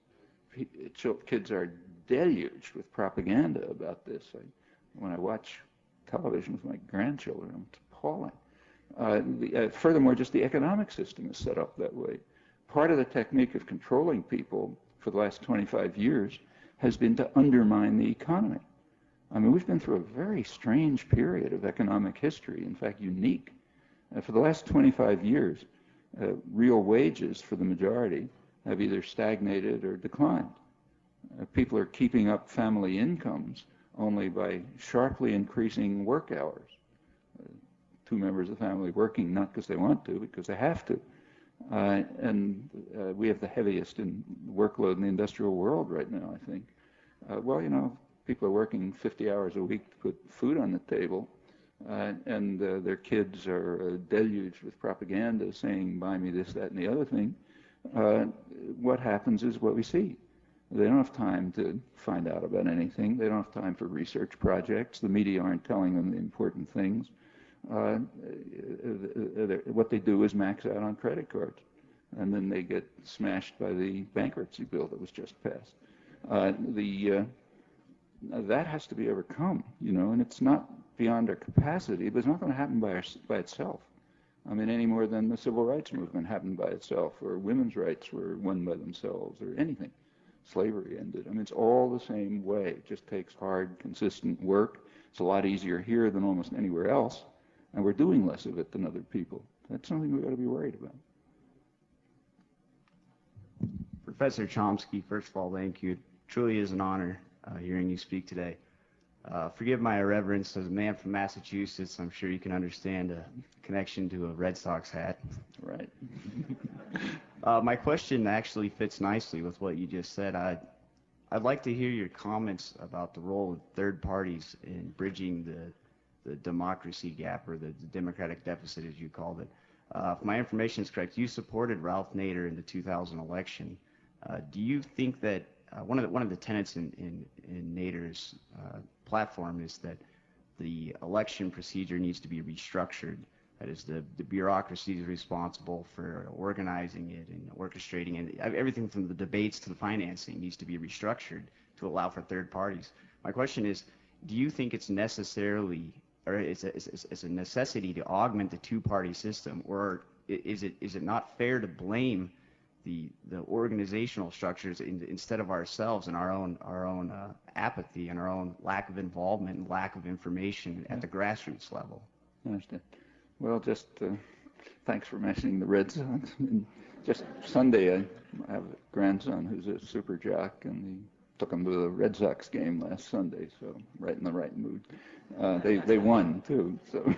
kids are deluged with propaganda about this. When I watch television with my grandchildren, it's appalling. Furthermore, just the economic system is set up that way. Part of the technique of controlling people for the last 25 years has been to undermine the economy. We've been through a very strange period of economic history, in fact, unique. For the last 25 years, real wages for the majority have either stagnated or declined. People are keeping up family incomes only by sharply increasing work hours. Two members of the family working not because they want to, but because they have to. We have the heaviest workload in the industrial world right now, I think. People are working 50 hours a week to put food on the table. and their kids are deluged with propaganda saying, buy me this, that, and the other thing, what happens is what we see. They don't have time to find out about anything. They don't have time for research projects. The media aren't telling them the important things. What they do is max out on credit cards, and then they get smashed by the bankruptcy bill that was just passed. That has to be overcome, and it's not beyond our capacity, but it's not going to happen by itself. I mean, any more than the civil rights movement happened by itself, or women's rights were won by themselves, or anything. Slavery ended. I mean, it's all the same way. It just takes hard, consistent work. It's a lot easier here than almost anywhere else, and we're doing less of it than other people. That's something we've got to be worried about. Professor Chomsky, first of all, thank you. It truly is an honor hearing you speak today. Forgive my irreverence. As a man from Massachusetts, I'm sure you can understand a connection to a Red Sox hat. Right. My question actually fits nicely with what you just said. I'd like to hear your comments about the role of third parties in bridging the democracy gap, or the democratic deficit, as you called it. If my information is correct, you supported Ralph Nader in the 2000 election. Do you think that one of the tenets in Nader's platform is that the election procedure needs to be restructured? That is, the bureaucracy is responsible for organizing it and orchestrating it. Everything from the debates to the financing needs to be restructured to allow for third parties. My question is, do you think it's necessarily, or it's a necessity to augment the two-party system, or is it not fair to blame the organizational structures instead of ourselves and our own apathy and our own lack of involvement and lack of information at the grassroots level? I understand. Well, just thanks for mentioning the Red Sox. Just Sunday, I have a grandson who's a super jock, and he took him to the Red Sox game last Sunday, so right in the right mood. They won, too. So,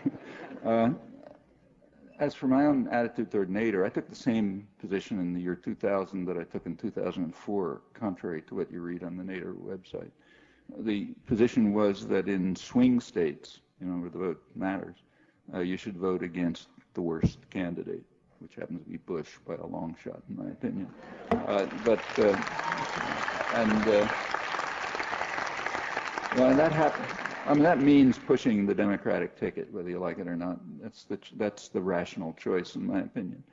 as for my own attitude toward Nader, I took the same position in the year 2000 that I took in 2004, contrary to what you read on the Nader website. The position was that in swing states, where the vote matters, you should vote against the worst candidate, which happens to be Bush by a long shot, in my opinion. And that happened. I mean, that means pushing the Democratic ticket, whether you like it or not. That's the rational choice, in my opinion.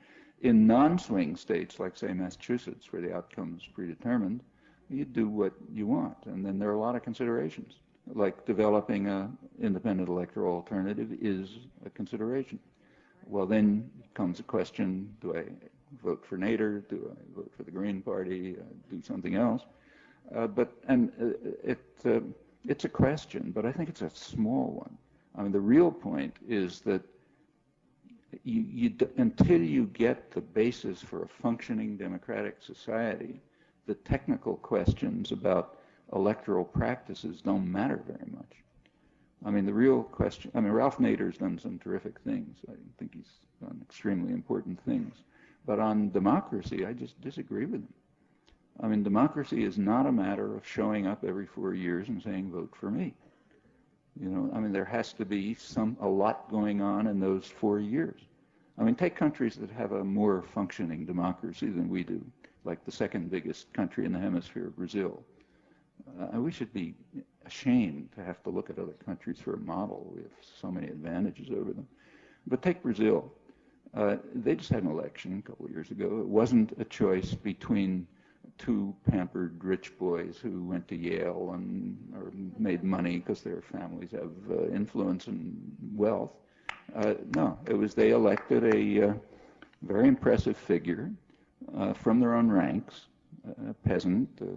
In non-swing states, like, say, Massachusetts, where the outcome is predetermined, you do what you want. And then there are a lot of considerations, like developing an independent electoral alternative is a consideration. Well, then comes the question, do I vote for Nader? Do I vote for the Green Party? Do something else? It's a question, but I think it's a small one. I mean, the real point is that until you get the basis for a functioning democratic society, the technical questions about electoral practices don't matter very much. I mean, the real question, Ralph Nader's done some terrific things. I think he's done extremely important things. But on democracy, I just disagree with him. I mean, democracy is not a matter of showing up every 4 years and saying, vote for me. There has to be a lot going on in those 4 years. I mean, take countries that have a more functioning democracy than we do, like the second biggest country in the hemisphere, Brazil. We should be ashamed to have to look at other countries for a model. We have so many advantages over them. But take Brazil. They just had an election a couple of years ago. It wasn't a choice between two pampered rich boys who went to Yale or made money because their families have influence and wealth. No, it was they elected a very impressive figure from their own ranks, a peasant, a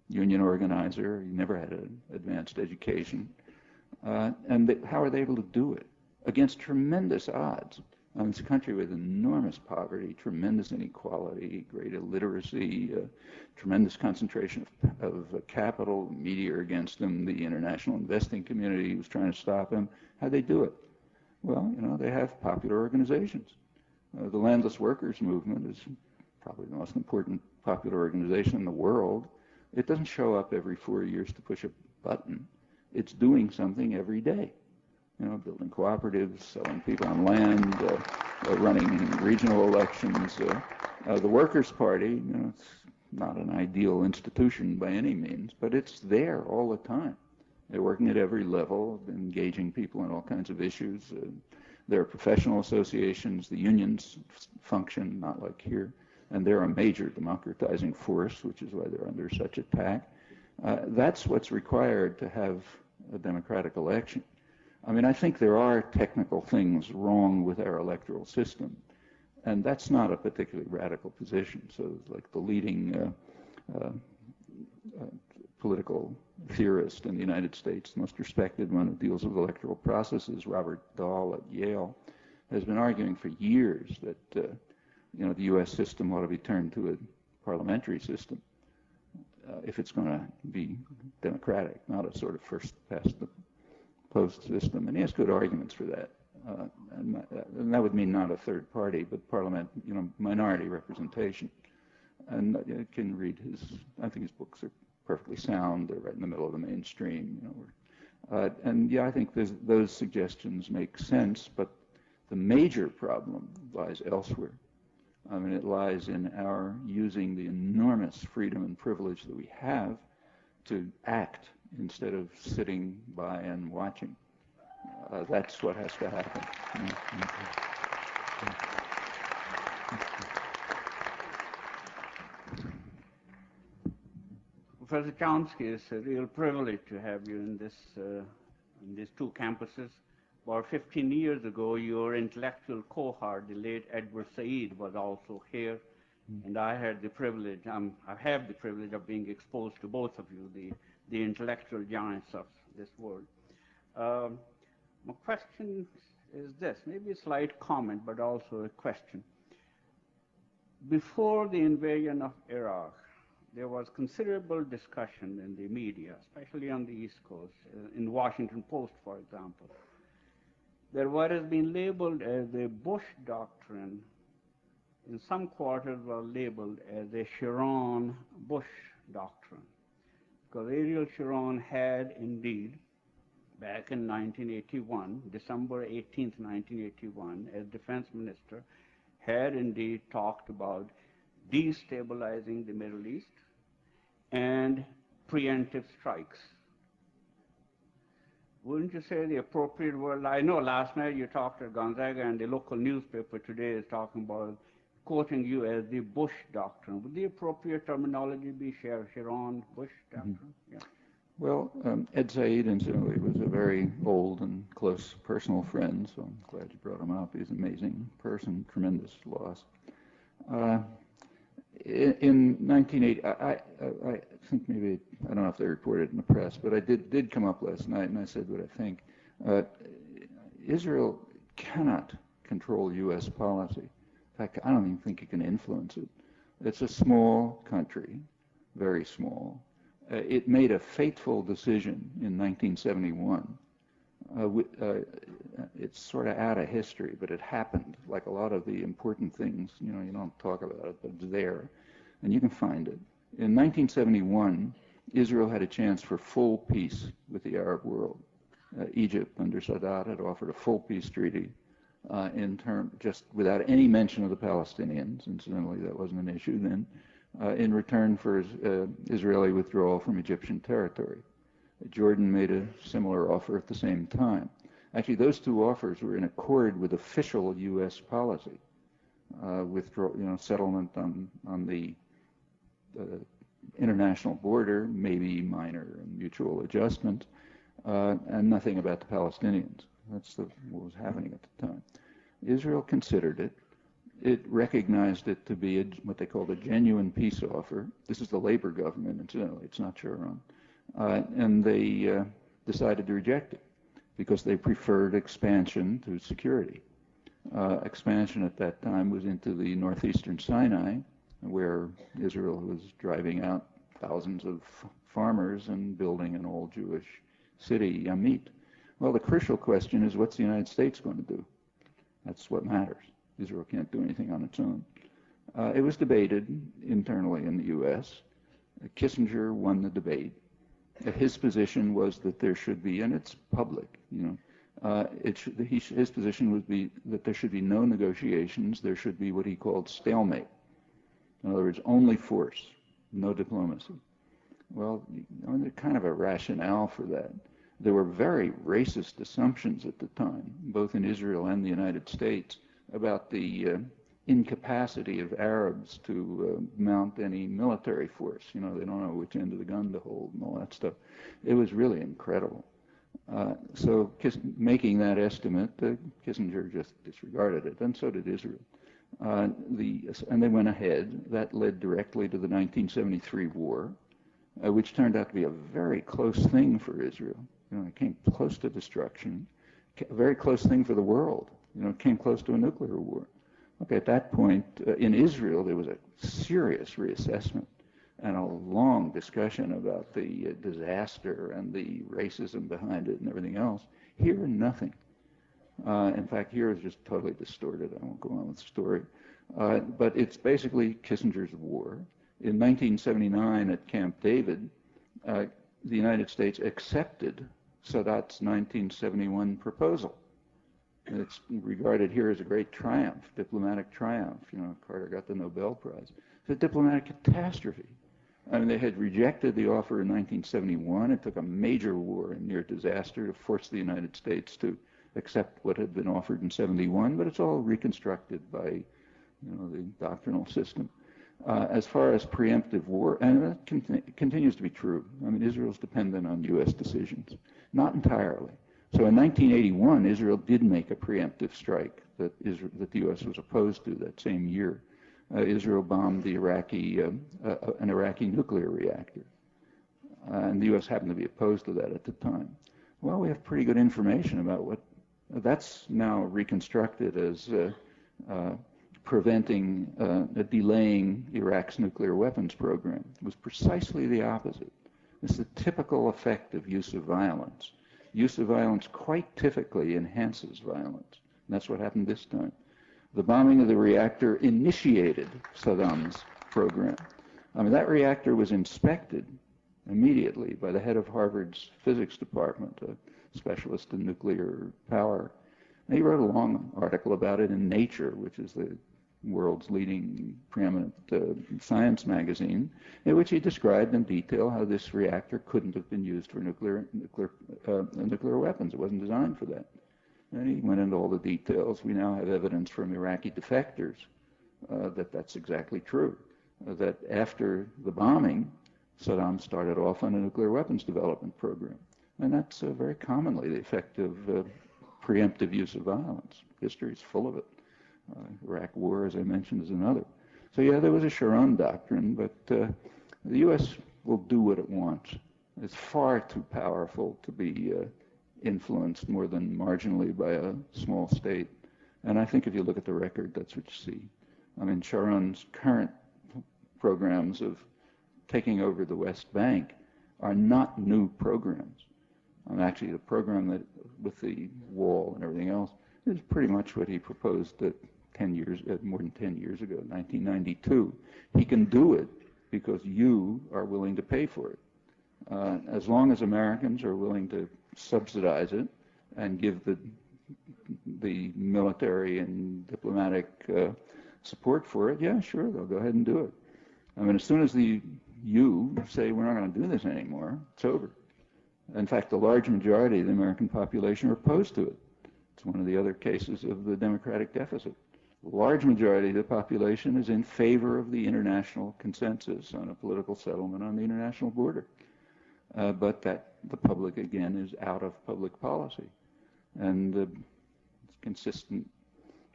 union organizer. He never had an advanced education. And how are they able to do it? Against tremendous odds. It's a country with enormous poverty, tremendous inequality, great illiteracy, tremendous concentration of capital, media are against them, the international investing community was trying to stop him. How'd they do it? Well, they have popular organizations. The Landless Workers Movement is probably the most important popular organization in the world. It doesn't show up every 4 years to push a button. It's doing something every day. building cooperatives, selling people on land, running regional elections. The Workers' Party, it's not an ideal institution by any means, but it's there all the time. They're working at every level, engaging people in all kinds of issues. There are professional associations, the unions function, not like here, and they're a major democratizing force, which is why they're under such attack. That's what's required to have a democratic election. I mean, I think there are technical things wrong with our electoral system, and that's not a particularly radical position. So, like the leading political theorist in the United States, the most respected one who deals with electoral processes, Robert Dahl at Yale, has been arguing for years that the U.S. system ought to be turned to a parliamentary system if it's going to be democratic, not a sort of first past the post system. And he has good arguments for that. And that would mean not a third party, but parliament, minority representation. And you can read I think his books are perfectly sound. They're right in the middle of the mainstream. And yeah, I think those suggestions make sense, but the major problem lies elsewhere. I mean, it lies in our using the enormous freedom and privilege that we have to act instead of sitting by and watching. That's what has to happen. Professor Chomsky, it's a real privilege to have you in these two campuses. About 15 years ago, your intellectual cohort, the late Edward Said, was also here, and I had the privilege, I have the privilege of being exposed to both of you, the intellectual giants of this world. My question is this, maybe a slight comment, but also a question. Before the invasion of Iraq, there was considerable discussion in the media, especially on the East Coast, in the Washington Post, for example, that what has been labeled as a Bush doctrine in some quarters was labeled as a Sharon-Bush doctrine. Because Ariel Sharon had indeed, back in 1981, December 18th, 1981, as defense minister, had indeed talked about destabilizing the Middle East and preemptive strikes. Wouldn't you say the appropriate word? I know last night you talked at Gonzaga, and the local newspaper today is talking about, quoting you as the Bush doctrine. Would the appropriate terminology be Sharon-Bush doctrine? Yeah. Well, Ed Said, incidentally, was a very old and close personal friend, so I'm glad you brought him up. He's an amazing person, tremendous loss. In 1980, I think maybe, I don't know if they reported it in the press, but I did come up last night and I said what I think. Israel cannot control U.S. policy. In fact, I don't even think it can influence it. It's a small country, very small. It made a fateful decision in 1971. It's sort of out of history, but it happened. Like a lot of the important things, you don't talk about it, but it's there, and you can find it. In 1971, Israel had a chance for full peace with the Arab world. Egypt, under Sadat, had offered a full peace treaty just without any mention of the Palestinians. Incidentally, that wasn't an issue then. In return for Israeli withdrawal from Egyptian territory. Jordan made a similar offer at the same time. Actually, those two offers were in accord with official U.S. policy, settlement on the international border, maybe minor and mutual adjustment, and nothing about the Palestinians. That's what was happening at the time. Israel considered it. It recognized it to be what they called a genuine peace offer. This is the Labor government, incidentally. It's not Sharon. And they decided to reject it because they preferred expansion to security. Expansion at that time was into the northeastern Sinai, where Israel was driving out thousands of farmers and building an all-Jewish city, Yamit. Well, the crucial question is, what's the United States going to do? That's what matters. Israel can't do anything on its own. It was debated internally in the U.S. Kissinger won the debate. His position was that there should be, and it's public, His position would be that there should be no negotiations. There should be what he called stalemate. In other words, only force, no diplomacy. Well, there's kind of a rationale for that. There were very racist assumptions at the time, both in Israel and the United States, about the incapacity of Arabs to mount any military force. They don't know which end of the gun to hold and all that stuff. It was really incredible. So making that estimate, Kissinger just disregarded it, and so did Israel. And they went ahead. That led directly to the 1973 war, which turned out to be a very close thing for Israel. It came close to destruction, a very close thing for the world. It came close to a nuclear war. Okay, at that point, in Israel, there was a serious reassessment and a long discussion about the disaster and the racism behind it and everything else. Here, nothing. In fact, here is just totally distorted. I won't go on with the story. But it's basically Kissinger's war. In 1979 at Camp David, the United States accepted Sadat's 1971 proposal. And it's regarded here as a great triumph, diplomatic triumph. Carter got the Nobel Prize. It's a diplomatic catastrophe. I mean, they had rejected the offer in 1971. It took a major war and near disaster to force the United States to accept what had been offered in 71, but it's all reconstructed by, the doctrinal system. As far as preemptive war, and that continues to be true. I mean, Israel's dependent on U.S. decisions. Not entirely. So in 1981, Israel did make a preemptive strike that the U.S. was opposed to that same year. Israel bombed the an Iraqi nuclear reactor. And the U.S. happened to be opposed to that at the time. Well, we have pretty good information about what that's now reconstructed as preventing, delaying Iraq's nuclear weapons program. It was precisely the opposite. It's the typical effect of use of violence. Use of violence quite typically enhances violence. And that's what happened this time. The bombing of the reactor initiated Saddam's program. I mean, that reactor was inspected immediately by the head of Harvard's physics department, a specialist in nuclear power. And he wrote a long article about it in Nature, which is the world's leading preeminent science magazine, in which he described in detail how this reactor couldn't have been used for nuclear weapons. It wasn't designed for that. And he went into all the details. We now have evidence from Iraqi defectors that that's exactly true, that after the bombing, Saddam started off on a nuclear weapons development program. And that's very commonly the effect of preemptive use of violence. History is full of it. Iraq War, as I mentioned, is another. So yeah, there was a Sharon doctrine, but the U.S. will do what it wants. It's far too powerful to be influenced more than marginally by a small state. And I think if you look at the record, that's what you see. I mean, Sharon's current programs of taking over the West Bank are not new programs. And actually, the program that with the wall and everything else is pretty much what he proposed more than 10 years ago, 1992. He can do it because you are willing to pay for it. As long as Americans are willing to subsidize it and give the military and diplomatic support for it, yeah, sure, they'll go ahead and do it. I mean, as soon as you say we're not going to do this anymore, it's over. In fact, the large majority of the American population are opposed to it. It's one of the other cases of the democratic deficit. The large majority of the population is in favor of the international consensus on a political settlement on the international border. But that the public, again, is out of public policy. And it's a consistent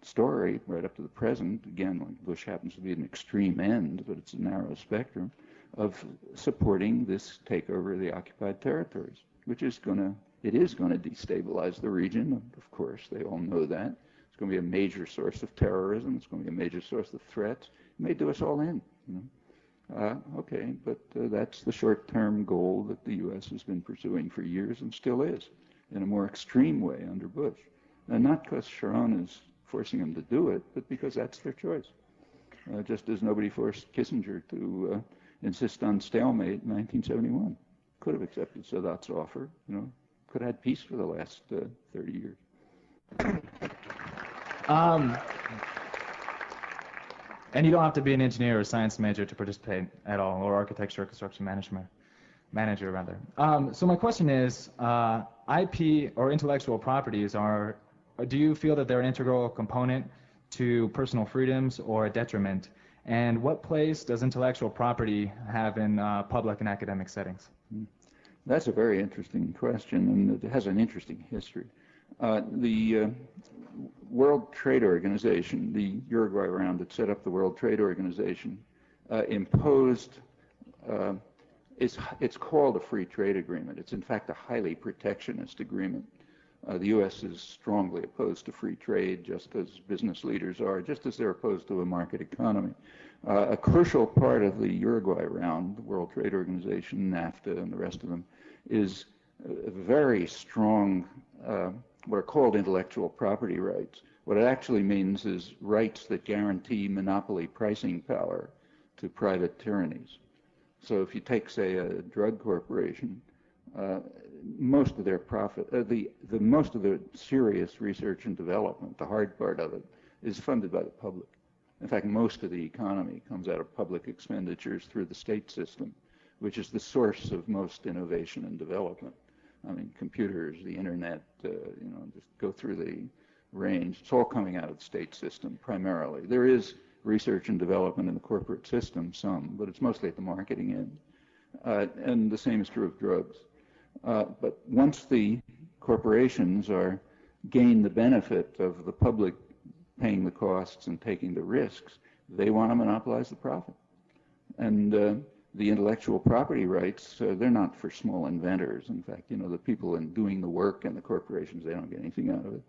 story right up to the present, again, like Bush happens to be an extreme end, but it's a narrow spectrum, of supporting this takeover of the occupied territories, which is going to destabilize the region, of course, they all know that. It's going to be a major source of terrorism, it's going to be a major source of threats. It may do us all in, okay, but that's the short-term goal that the U.S. has been pursuing for years and still is, in a more extreme way under Bush. And not because Sharon is forcing them to do it, but because that's their choice. Just as nobody forced Kissinger to insist on stalemate in 1971. Could have accepted Sadat's offer, could have had peace for the last 30 years. And you don't have to be an engineer or a science major to participate at all, or architecture or construction manager rather. So my question is, IP or intellectual properties do you feel that they're an integral component to personal freedoms or a detriment? And what place does intellectual property have in public and academic settings? That's a very interesting question, and it has an interesting history. The World Trade Organization, the Uruguay round that set up the World Trade Organization, imposed, it's called a free trade agreement. It's in fact a highly protectionist agreement. The U.S. is strongly opposed to free trade, just as business leaders are, just as they're opposed to a market economy. A crucial part of the Uruguay round, the World Trade Organization, NAFTA, and the rest of them, is a very strong, what are called intellectual property rights. What it actually means is rights that guarantee monopoly pricing power to private tyrannies. So if you take, say, a drug corporation, most of their profit, most of the serious research and development, the hard part of it, is funded by the public. In fact, most of the economy comes out of public expenditures through the state system, which is the source of most innovation and development. I mean, computers, the internet, just go through the range. It's all coming out of the state system primarily. There is research and development in the corporate system, some, but it's mostly at the marketing end. And the same is true of drugs. But once the corporations gain the benefit of the public paying the costs and taking the risks, they want to monopolize the profit. And the intellectual property rights, they're not for small inventors. In fact, the people doing the work and the corporations, they don't get anything out of it.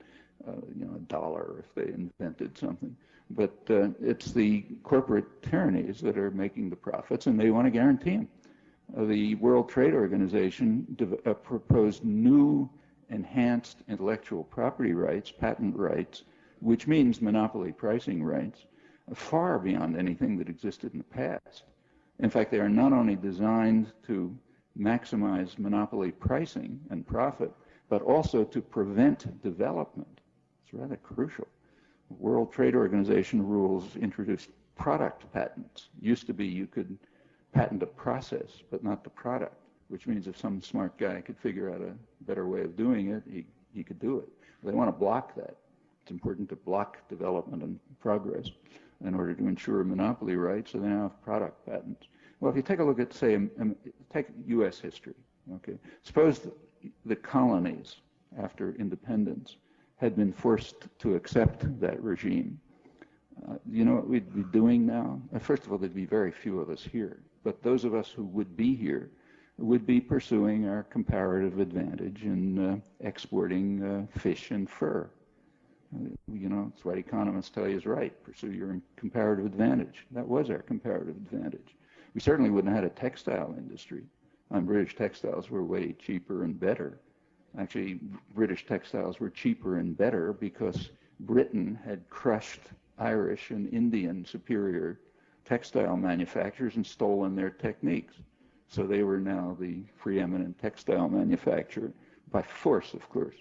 $1 if they invented something. But it's the corporate tyrannies that are making the profits, and they want to guarantee them. The World Trade Organization proposed new enhanced intellectual property rights, patent rights, which means monopoly pricing rights, far beyond anything that existed in the past. In fact, they are not only designed to maximize monopoly pricing and profit, but also to prevent development. It's rather crucial. World Trade Organization rules introduced product patents. Used to be you could patent a process, but not the product, which means if some smart guy could figure out a better way of doing it, he could do it. They want to block that. It's important to block development and progress in order to ensure monopoly rights, so they now have product patents. Well, if you take a look at, say, take U.S. history, okay? Suppose the colonies, after independence, had been forced to accept that regime. You know what we'd be doing now? First of all, there'd be very few of us here. But those of us who would be here would be pursuing our comparative advantage in exporting fish and fur. It's what economists tell you is right. Pursue your comparative advantage. That was our comparative advantage. We certainly wouldn't have had a textile industry. British textiles were way cheaper and better. Actually, British textiles were cheaper and better because Britain had crushed Irish and Indian superior textile manufacturers and stolen their techniques. So they were now the preeminent textile manufacturer, by force, of course.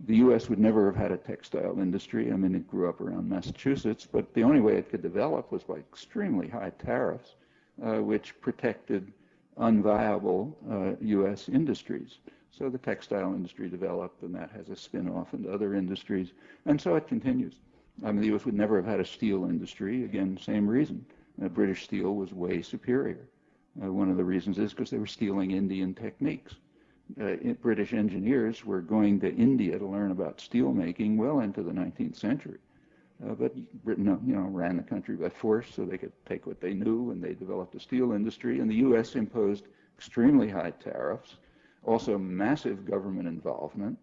The U.S. would never have had a textile industry. I mean, it grew up around Massachusetts, but the only way it could develop was by extremely high tariffs, which protected unviable U.S. industries. So the textile industry developed, and that has a spin-off into other industries, and so it continues. I mean, the U.S. would never have had a steel industry. Again, same reason. British steel was way superior. One of the reasons is because they were stealing Indian techniques. British engineers were going to India to learn about steel making well into the 19th century. But Britain, ran the country by force so they could take what they knew, and they developed a steel industry. And the U.S. imposed extremely high tariffs, also massive government involvement,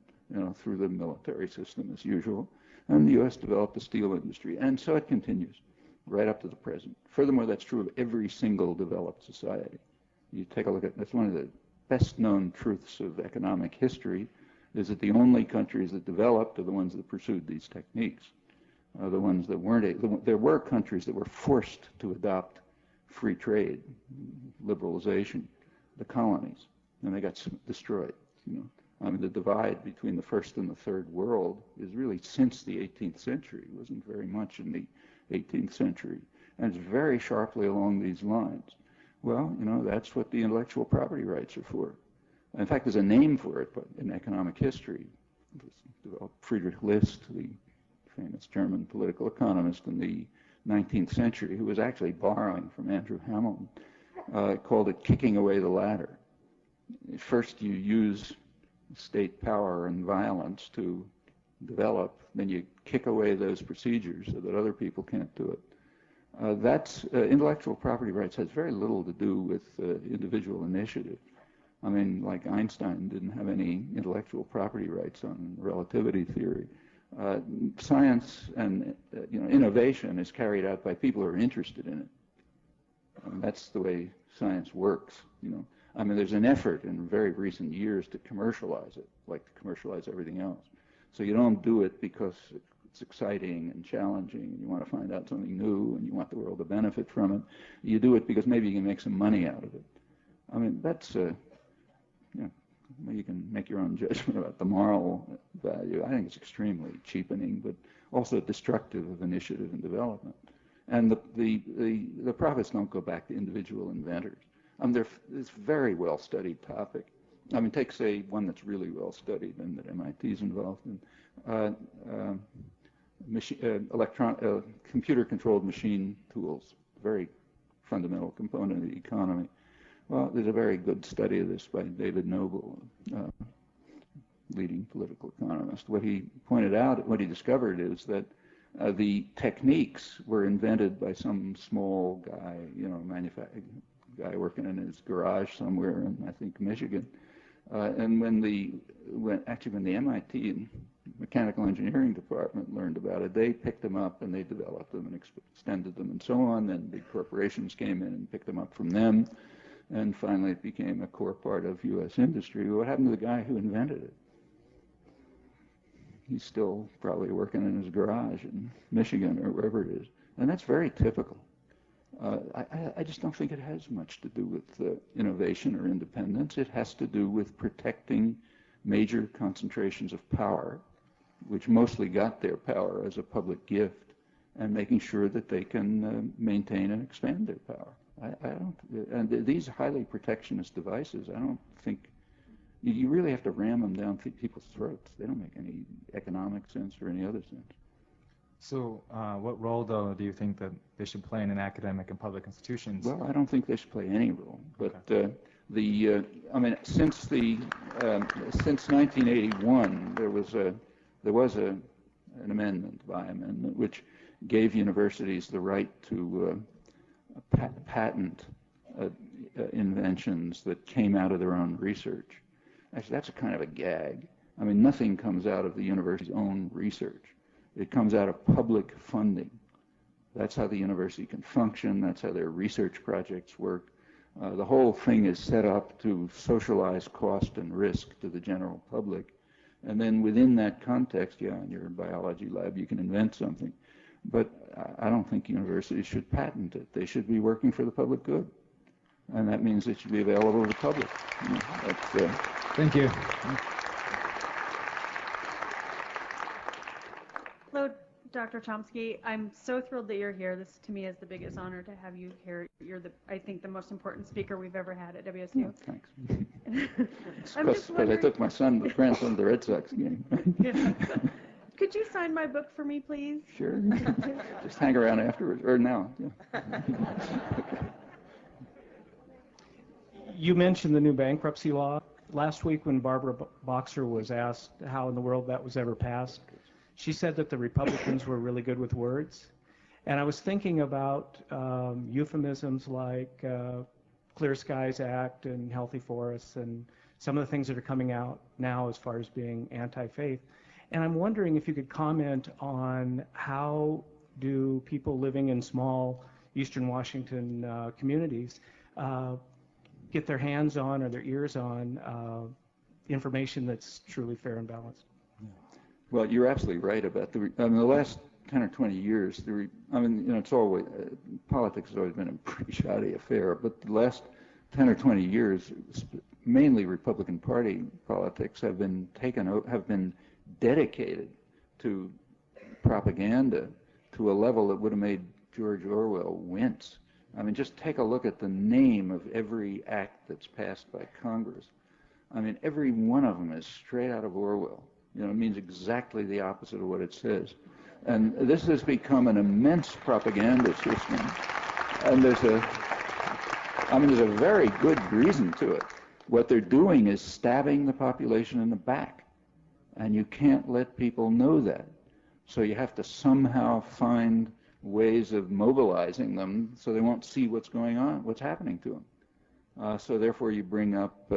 through the military system as usual. And the U.S. developed the steel industry. And so it continues right up to the present. Furthermore, that's true of every single developed society. You take a look at, that's one of the best known truths of economic history, is that the only countries that developed are the ones that pursued these techniques. The ones that weren't, there were countries that were forced to adopt free trade, liberalization, the colonies, and they got destroyed. I mean, the divide between the first and the third world is really since the 18th century. It wasn't very much in the 18th century. And it's very sharply along these lines. Well, you know, that's what the intellectual property rights are for. In fact, there's a name for it in economic history. It was developed Friedrich List, the famous German political economist in the 19th century, who was actually borrowing from Andrew Hamilton, called it kicking away the ladder. First you use state power and violence to develop, then you kick away those procedures so that other people can't do it. Intellectual property rights has very little to do with individual initiative. I mean, like Einstein didn't have any intellectual property rights on relativity theory. Science and innovation is carried out by people who are interested in it. That's the way science works. I mean, there's an effort in very recent years to commercialize it, like to commercialize everything else. So you don't do it because it's exciting and challenging, and you want to find out something new, and you want the world to benefit from it. You do it because maybe you can make some money out of it. I mean, that's you can make your own judgment about the moral value. I think it's extremely cheapening, but also destructive of initiative and development. And the profits don't go back to individual inventors. It's a very well-studied topic. I mean, take, say, one that's really well-studied and that MIT is involved in, computer-controlled machine tools, very fundamental component of the economy. Well, there's a very good study of this by David Noble, leading political economist. What he pointed out, what he discovered is that the techniques were invented by some small guy, guy working in his garage somewhere in, I think, Michigan. And when the MIT and mechanical engineering department learned about it, they picked them up and they developed them and extended them and so on. Then big corporations came in and picked them up from them. And finally it became a core part of U.S. industry. What happened to the guy who invented it? He's still probably working in his garage in Michigan or wherever it is. And that's very typical. I just don't think it has much to do with innovation or independence. It has to do with protecting major concentrations of power, which mostly got their power as a public gift, and making sure that they can maintain and expand their power. And these highly protectionist devices, I don't think, you really have to ram them down people's throats. They don't make any economic sense or any other sense. So what role, though, do you think that they should play in academic and public institutions? Well, I don't think they should play any role. But Okay. Since 1981, there was an amendment which gave universities the right to patent inventions that came out of their own research. Actually, that's a kind of a gag. I mean, nothing comes out of the university's own research. It comes out of public funding. That's how the university can function. That's how their research projects work. The whole thing is set up to socialize cost and risk to the general public. And then within that context, in your biology lab, you can invent something. But I don't think universities should patent it. They should be working for the public good. And that means it should be available to the public. Thank you. Hello, Dr. Chomsky. I'm so thrilled that you're here. This, to me, is the biggest honor to have you here. You're, I think, the most important speaker we've ever had at WSU. Oh, thanks. Because I took my grandson to the Red Sox game. Could you sign my book for me, please? Sure. Just hang around afterwards, or now. Yeah. You mentioned the new bankruptcy law. Last week when Barbara Boxer was asked how in the world that was ever passed, she said that the Republicans were really good with words. And I was thinking about euphemisms like Clear Skies Act and Healthy Forests and some of the things that are coming out now as far as being anti-faith. And I'm wondering if you could comment on how do people living in small Eastern Washington communities get their hands on or their ears on information that's truly fair and balanced. Well, you're absolutely right about the last 10 or 20 years. It's always politics has always been a pretty shoddy affair, but the last 10 or 20 years, mainly Republican Party politics have been dedicated to propaganda to a level that would have made George Orwell wince. I mean, just take a look at the name of every act that's passed by Congress. I mean, every one of them is straight out of Orwell. You know, it means exactly the opposite of what it says. And this has become an immense propaganda system. And there's a very good reason to it. What they're doing is stabbing the population in the back. And you can't let people know that. So you have to somehow find ways of mobilizing them so they won't see what's going on, what's happening to them. So therefore you bring up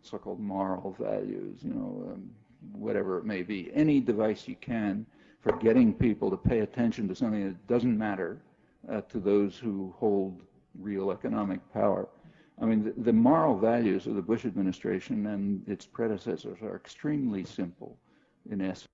so-called moral values, you know, whatever it may be. Any device you can for getting people to pay attention to something that doesn't matter to those who hold real economic power. I mean, the moral values of the Bush administration and its predecessors are extremely simple in essence.